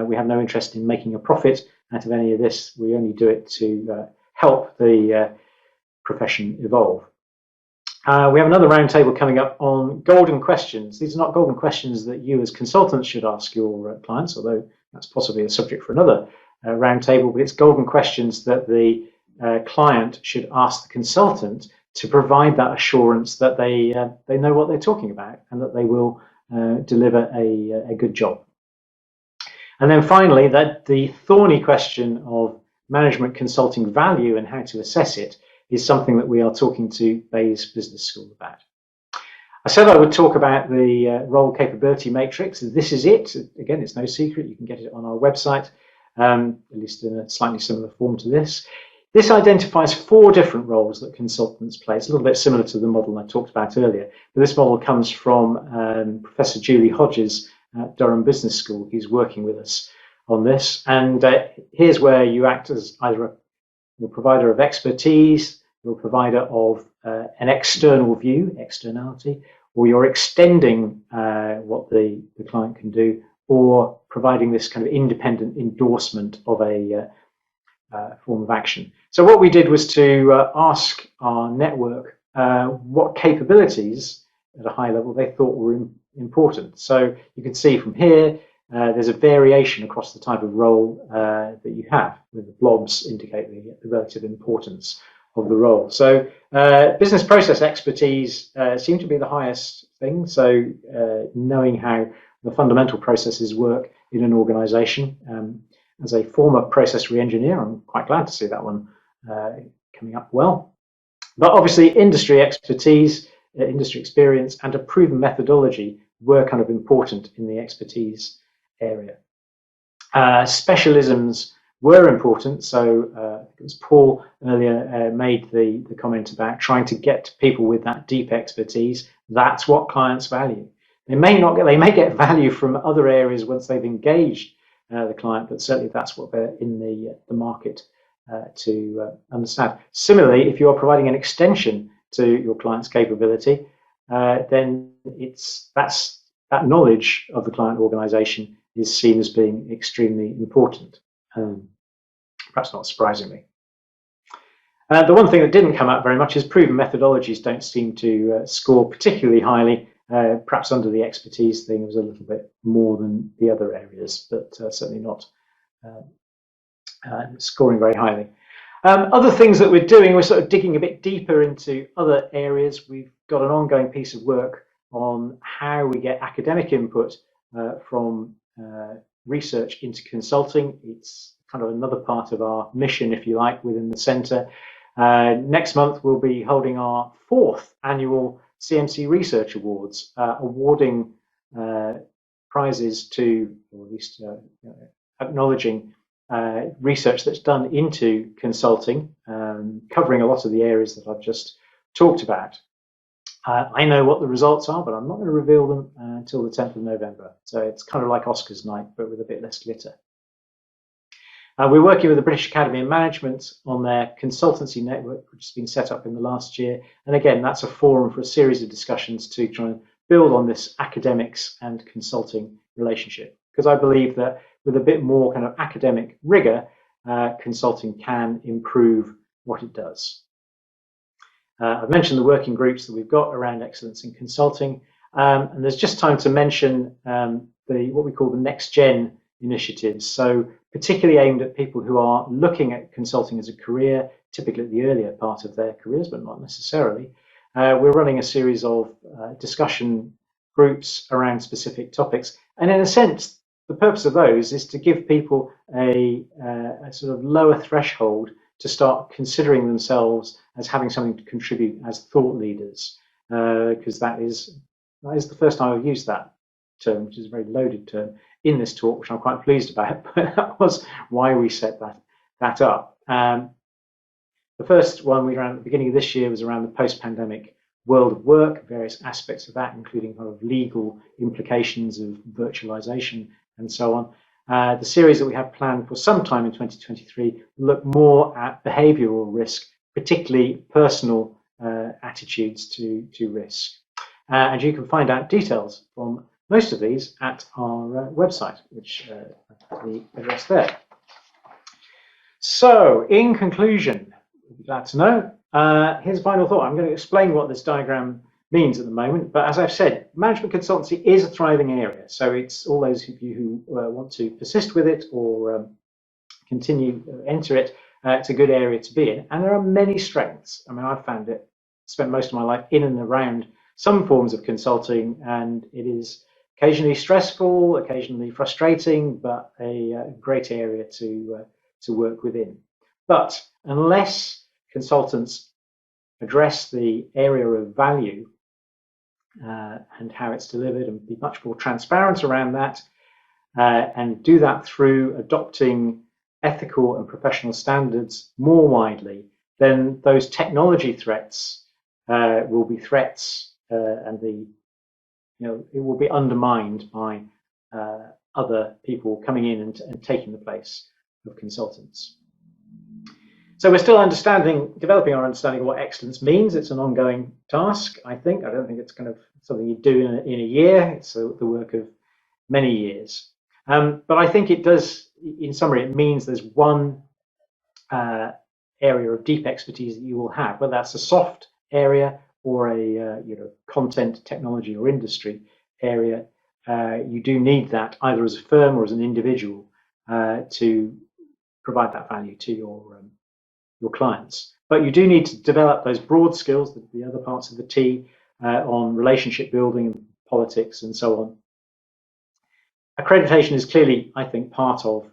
B: We have no interest in making a profit out of any of this. We only do it to help the profession evolve. We have another roundtable coming up on golden questions. These are not golden questions that you as consultants should ask your clients, although that's possibly a subject for another roundtable, but it's golden questions that the client should ask the consultant to provide that assurance that they know what they're talking about and that they will deliver a good job. And then finally, that the thorny question of management consulting value and how to assess it is something that we are talking to Bayes Business School about. I said I would talk about the role capability matrix. This is it. Again, it's no secret. You can get it on our website, at least in a slightly similar form to this. This identifies 4 different roles that consultants play. It's a little bit similar to the model I talked about earlier, but this model comes from Professor Julie Hodges at Durham Business School, who's working with us on this. And here's where you act as either a provider of expertise, you're a provider of an external view, externality, or you're extending what the client can do, or providing this kind of independent endorsement of a form of action. So what we did was to ask our network what capabilities at a high level they thought were important. So you can see from here, there's a variation across the type of role that you have, with the blobs indicate the relative importance of the role. So business process expertise seemed to be the highest thing. So knowing how the fundamental processes work in an organization. As a former process re-engineer, I'm quite glad to see that one coming up well. But obviously industry expertise, industry experience, and a proven methodology were kind of important in the expertise area. Specialisms were important. So it was Paul earlier made the comment about trying to get people with that deep expertise. That's what clients value. They may get value from other areas once they've engaged the client, but certainly that's what they're in the market to understand. Similarly, if you are providing an extension to your client's capability, then that knowledge of the client organization is seen as being extremely important, perhaps not surprisingly. The one thing that didn't come up very much is proven methodologies don't seem to score particularly highly. Perhaps under the expertise thing, it was a little bit more than the other areas, but certainly not scoring very highly. Other things that we're doing, we're sort of digging a bit deeper into other areas. We've got an ongoing piece of work on how we get academic input from research into consulting. It's kind of another part of our mission, if you like, within the centre. Next month, we'll be holding our 4th annual CMCE Research Awards, awarding prizes to, or at least acknowledging research that's done into consulting, covering a lot of the areas that I've just talked about. I know what the results are, but I'm not going to reveal them until the 10th of November. So it's kind of like Oscars night, but with a bit less glitter. We're working with the British Academy of Management on their consultancy network, which has been set up in the last year. And again, that's a forum for a series of discussions to try and build on this academics and consulting relationship. Because I believe that with a bit more kind of academic rigor, consulting can improve what it does. I've mentioned the working groups that we've got around excellence in consulting. And there's just time to mention what we call the next gen initiatives. So particularly aimed at people who are looking at consulting as a career, typically at the earlier part of their careers, but not necessarily. We're running a series of discussion groups around specific topics. And in a sense, the purpose of those is to give people a sort of lower threshold to start considering themselves as having something to contribute as thought leaders, because that is the first time I've used that term, which is a very loaded term, in this talk, which I'm quite pleased about, but that was why we set that up. The first one we ran at the beginning of this year was around the post-pandemic world of work, various aspects of that, including kind of legal implications of virtualization and so on. The series that we have planned for some time in 2023 look more at behavioral risk, particularly personal attitudes to risk. And you can find out details from most of these at our website, which the address there. So, in conclusion, you'll be glad to know, here's a final thought. I'm going to explain what this diagram means at the moment, but as I've said, management consultancy is a thriving area. So it's all those of you who want to persist with it or continue enter it, it's a good area to be in. And there are many strengths. I mean, I've found it, spent most of my life in and around some forms of consulting, and it is occasionally stressful, occasionally frustrating, but a great area to work within. But unless consultants address the area of value and how it's delivered and be much more transparent around that, and do that through adopting ethical and professional standards more widely, then those technology threats will be threats, and it will be undermined by other people coming in and taking the place of consultants. So we're still developing our understanding of what excellence means. It's an ongoing task, I think. I don't think it's kind of something you do in a year. It's the work of many years. But I think it does, in summary, it means there's one area of deep expertise that you will have, whether that's a soft area or a content, technology, or industry area. You do need that either as a firm or as an individual to provide that value to your clients. But you do need to develop those broad skills, the other parts of the T, on relationship building and politics and so on. Accreditation is clearly, I think, part of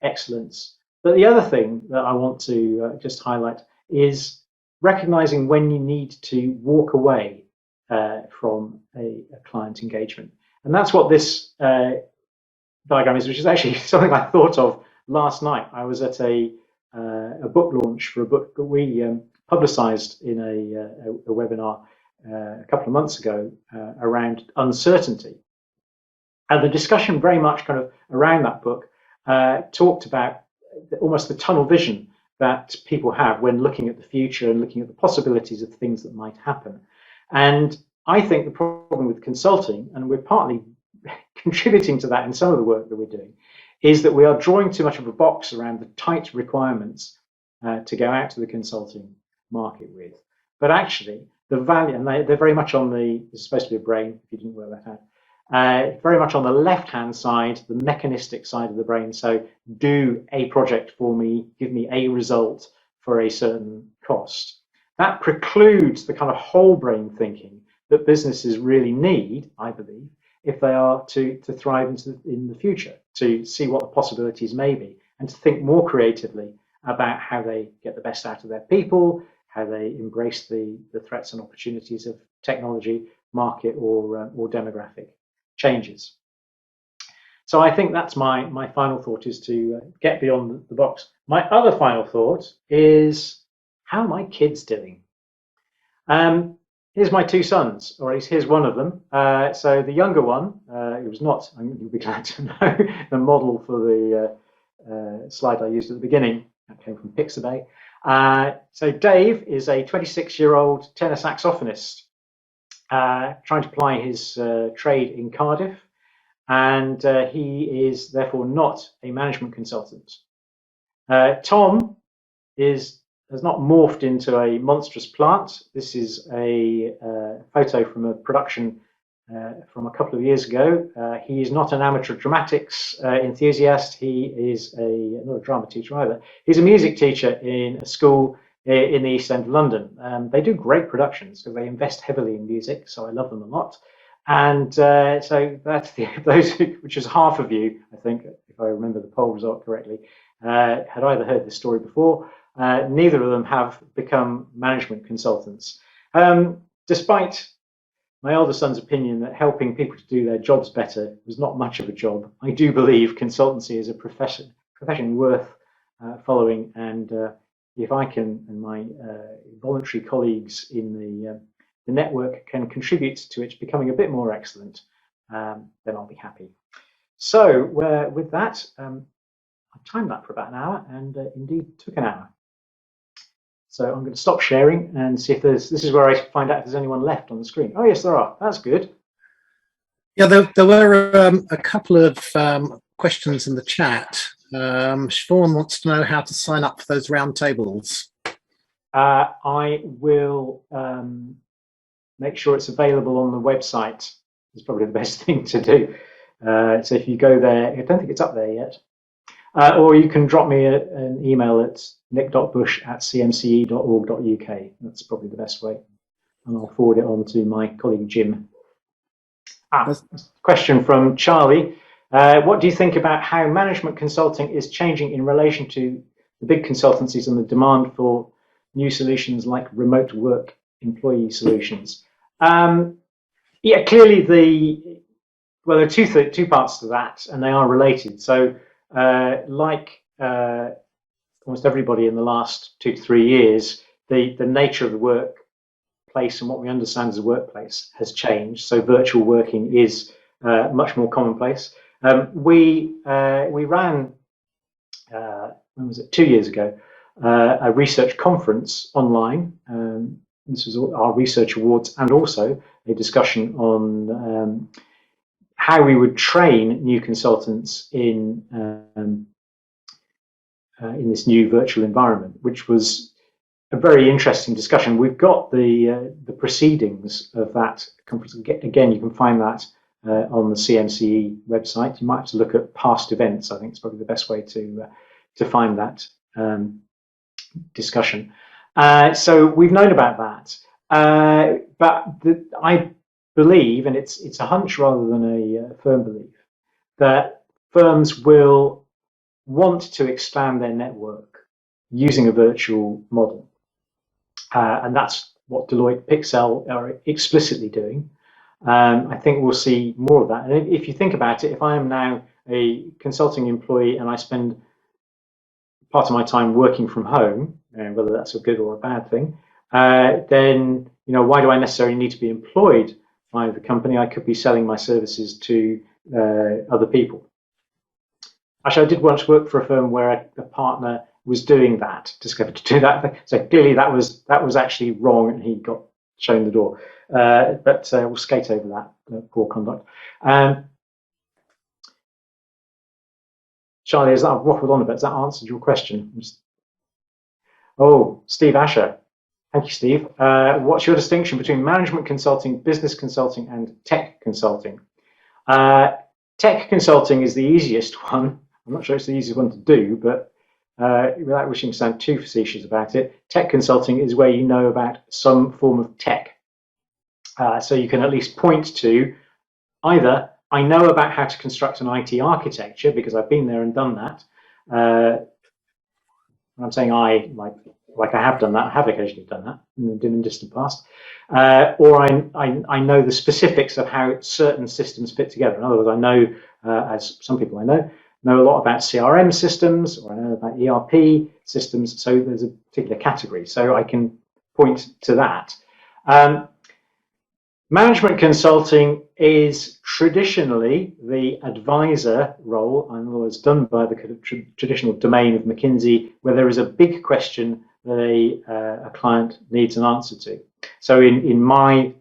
B: excellence. But the other thing that I want to just highlight is recognizing when you need to walk away from a client engagement. And that's what this diagram is, which is actually something I thought of last night. I was at a book launch for a book that we publicized in a webinar a couple of months ago around uncertainty. And the discussion very much kind of around that book talked about almost the tunnel vision that people have when looking at the future and looking at the possibilities of things that might happen. And I think the problem with consulting, and we're partly contributing to that in some of the work that we're doing, is that we are drawing too much of a box around the tight requirements to go out to the consulting market with. But actually, the value, and they're very much on it's supposed to be a brain, if you didn't work that out, very much on the left-hand side, the mechanistic side of the brain. So do a project for me, give me a result for a certain cost. That precludes the kind of whole brain thinking that businesses really need, I believe, if they are to thrive in the future, to see what the possibilities may be, and to think more creatively about how they get the best out of their people, how they embrace the threats and opportunities of technology, market, or demographic changes. So I think that's my final thought, is to get beyond the box. My other final thought is, how are my kids doing? Here's my two sons, or at least here's one of them. So the younger one, it was not, you'll be glad to know, the model for the slide I used at the beginning. That came from Pixabay. So Dave is a 26-year-old tenor saxophonist trying to ply his trade in Cardiff, and he is therefore not a management consultant. Tom has not morphed into a monstrous plant. This is a photo from a production from a couple of years ago. He is not an amateur dramatics enthusiast. He is not a drama teacher either. He's a music teacher in a school in the East End of London. They do great productions because they invest heavily in music, so I love them a lot. And so that's those, which is half of you, I think, if I remember the poll result correctly, had either heard this story before. Neither of them have become management consultants. Despite my older son's opinion that helping people to do their jobs better was not much of a job, I do believe consultancy is a profession worth following. And if I can, and my voluntary colleagues in the network can contribute to it becoming a bit more excellent, then I'll be happy. So with that, I timed that for about an hour, and indeed took an hour. So I'm going to stop sharing and see if this is where I find out if there's anyone left on the screen. Oh yes, there are. That's good.
A: Yeah, there were a couple of questions in the chat. Siobhan wants to know how to sign up for those roundtables.
B: I will make sure it's available on the website. It's probably the best thing to do. So if you go there, I don't think it's up there yet. Or you can drop me an email at nick.bush@cmce.org.uk. That's probably the best way. And I'll forward it on to my colleague Jim. Question from Charlie. What do you think about how management consulting is changing in relation to the big consultancies and the demand for new solutions like remote work employee solutions? Yeah, clearly there are two parts to that, and they are related. So like almost everybody in the last 2 to 3 years, the nature of the workplace and what we understand as a workplace has changed. So virtual working is much more commonplace. We ran, when was it, 2 years ago, a research conference online. This was our research awards, and also a discussion on how we would train new consultants in this new virtual environment, which was a very interesting discussion. We've got the proceedings of that conference. Again, you can find that on the CMCE website. You might have to look at past events. I think it's probably the best way to find that discussion. So we've known about that, but I believe, and it's a hunch rather than a firm belief, that firms will want to expand their network using a virtual model. And that's what Deloitte Pixel are explicitly doing. I think we'll see more of that. And if you think about it, if I am now a consulting employee and I spend part of my time working from home, whether that's a good or a bad thing, then why do I necessarily need to be employed by the company? I could be selling my services to other people. Actually, I did once work for a firm where a partner was doing that, discovered to do that. So clearly that was actually wrong, and he got shown the door. But we'll skate over that poor conduct. Charlie, I've waffled on a bit. Has that answered your question? Oh, Steve Asher. Thank you, Steve. What's your distinction between management consulting, business consulting, and tech consulting? Tech consulting is the easiest one. I'm not sure it's the easiest one to do, but without wishing to sound too facetious about it, tech consulting is where you know about some form of tech. So you can at least point to either, I know about how to construct an IT architecture because I've been there and done that. I'm saying like I have done that, I have occasionally done that in the distant past. Or I know the specifics of how certain systems fit together. In other words, I know, as some people I know a lot about CRM systems, or I know about ERP systems, so there's a particular category. So I can point to that. Management consulting is traditionally the advisor role, in other words, done by the kind of traditional domain of McKinsey, where there is a big question that a client needs an answer to. So in my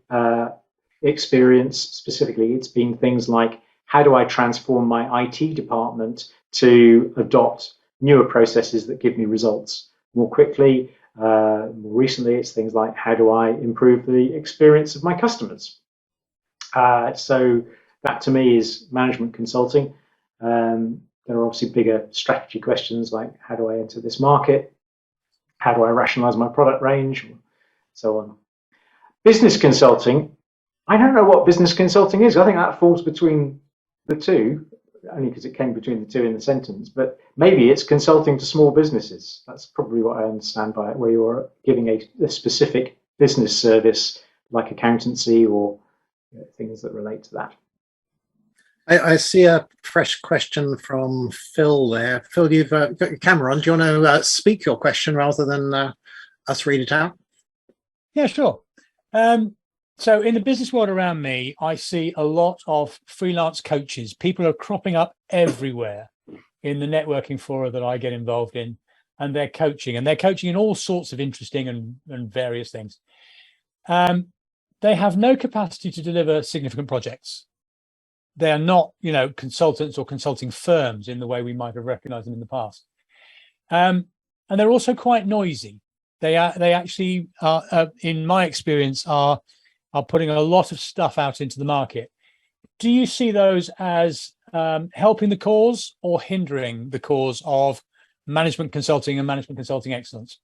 B: experience specifically, it's been things like, how do I transform my IT department to adopt newer processes that give me results more quickly? More recently, it's things like, how do I improve the experience of my customers? So that to me is management consulting. There are obviously bigger strategy questions like how do I enter this market? How do I rationalize my product range? So on. Business consulting, I don't know what business consulting is. I think that falls between the two, only because it came between the two in the sentence, but maybe it's consulting to small businesses. That's probably what I understand by it, where you're giving a specific business service like accountancy or things that relate to that.
A: I see a fresh question from Phil there. Phil, you've got your camera on. Do you want to speak your question rather than us read it out?
D: Yeah, sure. So in the business world around me, I see a lot of freelance coaches. People are cropping up everywhere in the networking fora that I get involved in, and they're coaching in all sorts of interesting and various things. They have no capacity to deliver significant projects. They are not, consultants or consulting firms in the way we might have recognized them in the past. And they're also quite noisy. They actually are, in my experience, are putting a lot of stuff out into the market. Do you see those as helping the cause or hindering the cause of management consulting and management consulting excellence?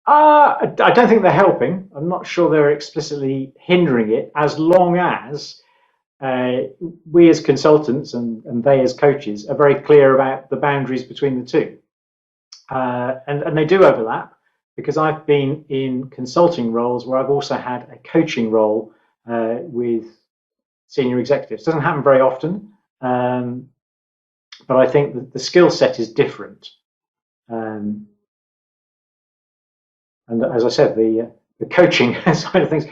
B: I don't think they're helping. I'm not sure they're explicitly hindering it, as long as we as consultants and they as coaches are very clear about the boundaries between the two. And they do overlap, because I've been in consulting roles where I've also had a coaching role with senior executives. It doesn't happen very often, but I think that the skill set is different. And as I said, the coaching side of things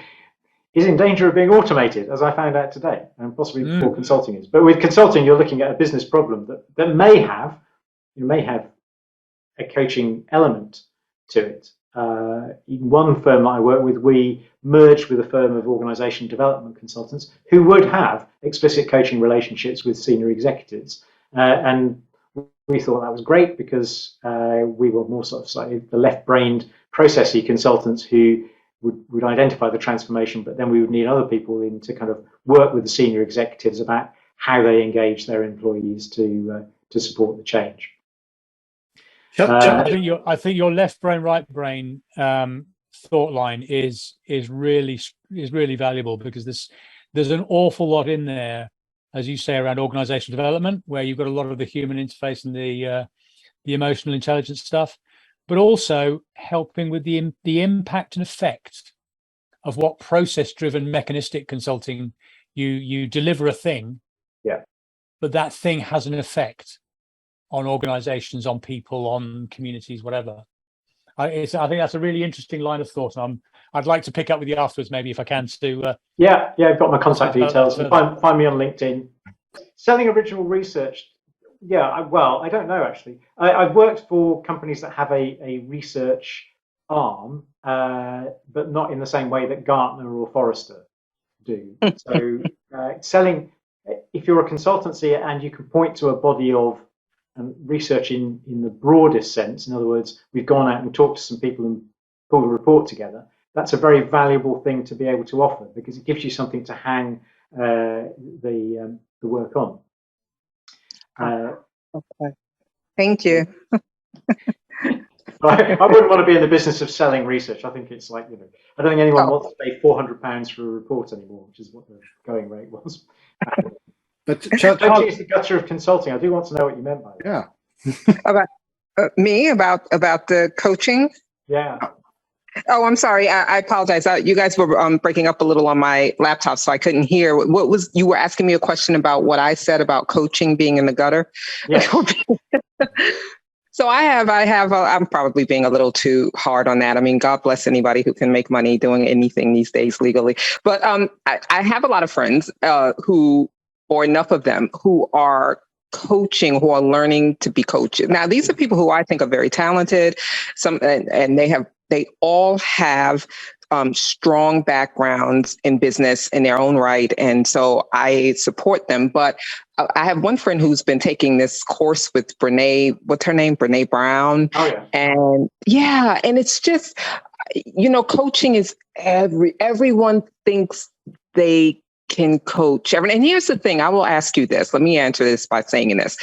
B: is in danger of being automated, as I found out today, and possibly before consulting is. But with consulting, you're looking at a business problem that may have a coaching element to it. In one firm that I work with, we merged with a firm of organization development consultants who would have explicit coaching relationships with senior executives. And we thought that was great, because we were more sort of slightly the left-brained processy consultants who would identify the transformation, but then we would need other people in to kind of work with the senior executives about how they engage their employees to support the change.
D: I think your left brain, right brain thought line is really valuable, because there's an awful lot in there, as you say, around organizational development, where you've got a lot of the human interface and the emotional intelligence stuff, but also helping with the impact and effect of what process-driven mechanistic consulting you deliver a thing, but that thing has an effect on organizations, on people, on communities, whatever. I think that's a really interesting line of thought. I'd like to pick up with you afterwards, maybe, if I can.
B: I've got my contact details. Find me on LinkedIn. Selling original research. I don't know, actually. I've worked for companies that have a research arm, but not in the same way that Gartner or Forrester do. So selling, if you're a consultancy and you can point to a body of research in the broadest sense, in other words, we've gone out and talked to some people and pulled a report together, that's a very valuable thing to be able to offer, because it gives you something to hang the work on.
E: Okay. Thank you.
B: I wouldn't want to be in the business of selling research. I think it's like, I don't think anyone wants to pay £400 for a report anymore, which is what the going rate was.
A: But
B: don't use the gutter of consulting. I do want to know what you meant by that.
A: Yeah.
E: About about the coaching?
B: Yeah.
E: Oh, I'm sorry. I apologize. You guys were breaking up a little on my laptop, so I couldn't hear. You were asking me a question about what I said about coaching being in the gutter?
B: Yes.
E: So I'm probably being a little too hard on that. I mean, God bless anybody who can make money doing anything these days legally. But I have a lot of friends or enough of them, who are coaching, who are learning to be coaches. Now, these are people who I think are very talented. And they all have strong backgrounds in business in their own right. And so I support them. But I have one friend who's been taking this course with Brene, what's her name? Brene Brown.
B: Oh,
E: yeah. And it's just, coaching is everyone thinks they can coach everyone. And here's the thing, I will ask you this. Let me answer this by saying this.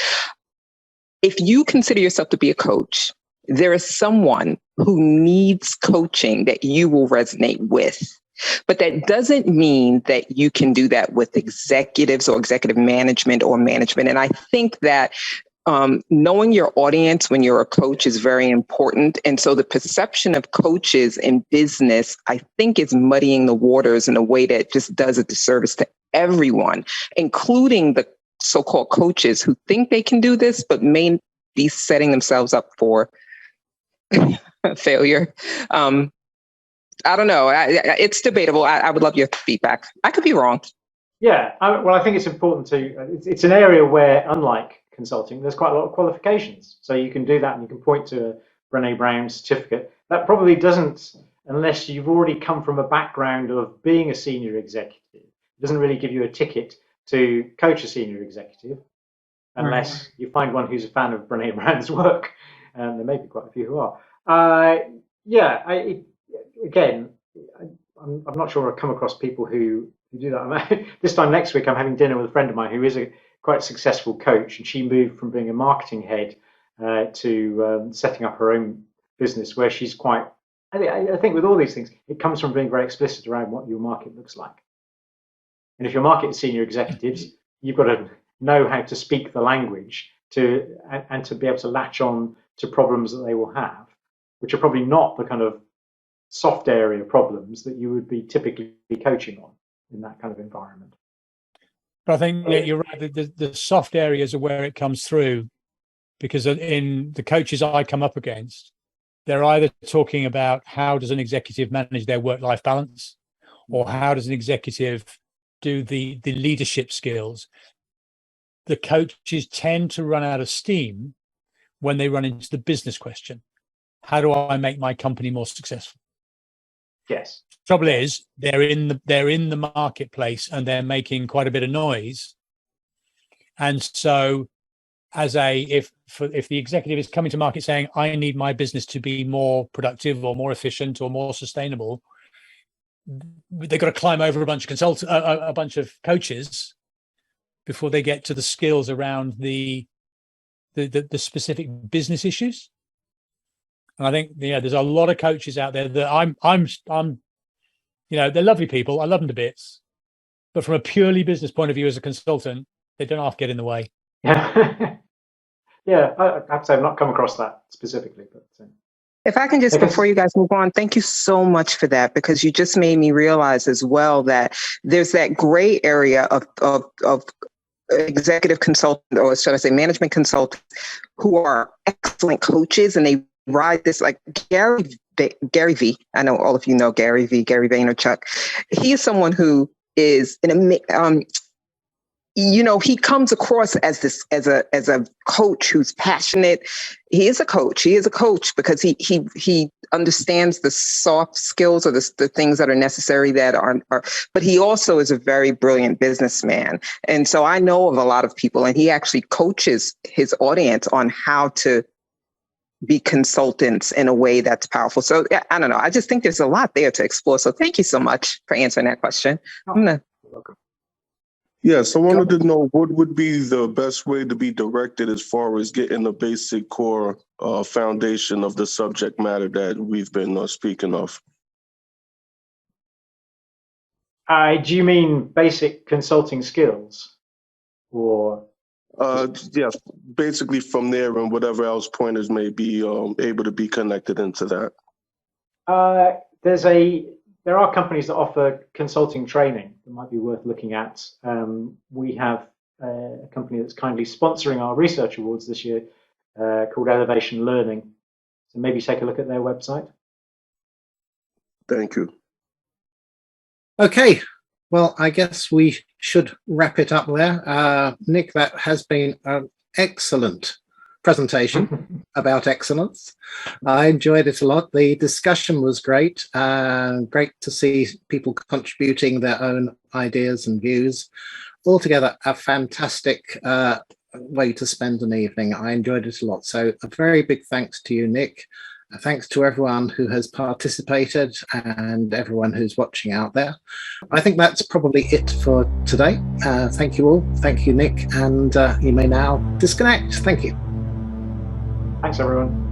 E: If you consider yourself to be a coach, there is someone who needs coaching that you will resonate with. But that doesn't mean that you can do that with executives or executive management or management. And I think that knowing your audience when you're a coach is very important. And so the perception of coaches in business, I think, is muddying the waters in a way that just does a disservice to everyone, including the so-called coaches who think they can do this, but may be setting themselves up for failure. I don't know. It's debatable. I would love your feedback. I could be wrong.
B: Yeah, well, I think it's important to, it's an area where, unlike consulting, there's quite a lot of qualifications. So you can do that and you can point to a Brené Brown certificate. That probably doesn't, unless you've already come from a background of being a senior executive, it doesn't really give you a ticket to coach a senior executive, unless you find one who's a fan of Brené Brown's work. And there may be quite a few who are. Again, I'm not sure I've come across people who do that. This time next week, I'm having dinner with a friend of mine who is a quite successful coach, and she moved from being a marketing head to setting up her own business, where she's quite, I think with all these things, it comes from being very explicit around what your market looks like. And if your market is senior executives, you've got to know how to speak the language and to be able to latch on to problems that they will have, which are probably not the kind of soft area problems that you would be typically coaching on in that kind of environment.
D: But I think you're right. The soft areas are where it comes through, because in the coaches I come up against, they're either talking about how does an executive manage their work-life balance, or how does an executive do the leadership skills. The coaches tend to run out of steam when they run into the business question. How do I make my company more successful?
B: Yes.
D: Trouble is, they're in the marketplace and they're making quite a bit of noise. And so, if the executive is coming to market saying, "I need my business to be more productive or more efficient or more sustainable," they've got to climb over a bunch of a bunch of coaches before they get to the skills around the specific business issues. And I think there's a lot of coaches out there that I'm they're lovely people. I love them to bits, but from a purely business point of view, as a consultant, they don't half get in the way.
B: Yeah, yeah. I have to say I've not come across that specifically, but.
E: If I can just, before you guys move on, thank you so much for that, because you just made me realize as well that there's that gray area of executive consultant, or should I say management consultants, who are excellent coaches, and they ride this, like Gary V. I know all of you know Gary V. Gary Vaynerchuk. He is someone who is he comes across as a coach who's passionate. He is a coach. He is a coach because he understands the soft skills, or the things that are necessary that are. But he also is a very brilliant businessman, and so I know of a lot of people, and he actually coaches his audience on how to be consultants in a way that's powerful. So I don't know. I just think there's a lot there to explore. So thank you so much for answering that question.
B: You're welcome.
F: Yes, I wanted to know what would be the best way to be directed as far as getting the basic core foundation of the subject matter that we've been speaking of.
B: Do you mean basic consulting skills, or?
F: Yes, basically from there, and whatever else pointers may be able to be connected into that. There are companies that offer consulting training that might be worth looking at. We have a company that's kindly sponsoring our research awards this year called Elevation Learning. So maybe take a look at their website. Thank you.
A: Okay. Well, I guess we should wrap it up there. Nick, that has been an excellent presentation about excellence. I enjoyed it a lot. The discussion was great. Great to see people contributing their own ideas and views. Altogether, a fantastic way to spend an evening. I enjoyed it a lot. So a very big thanks to you, Nick. Thanks to everyone who has participated and everyone who's watching out there. I think that's probably it for today. Thank you all. Thank you, Nick. And you may now disconnect. Thank you.
B: Thanks, everyone.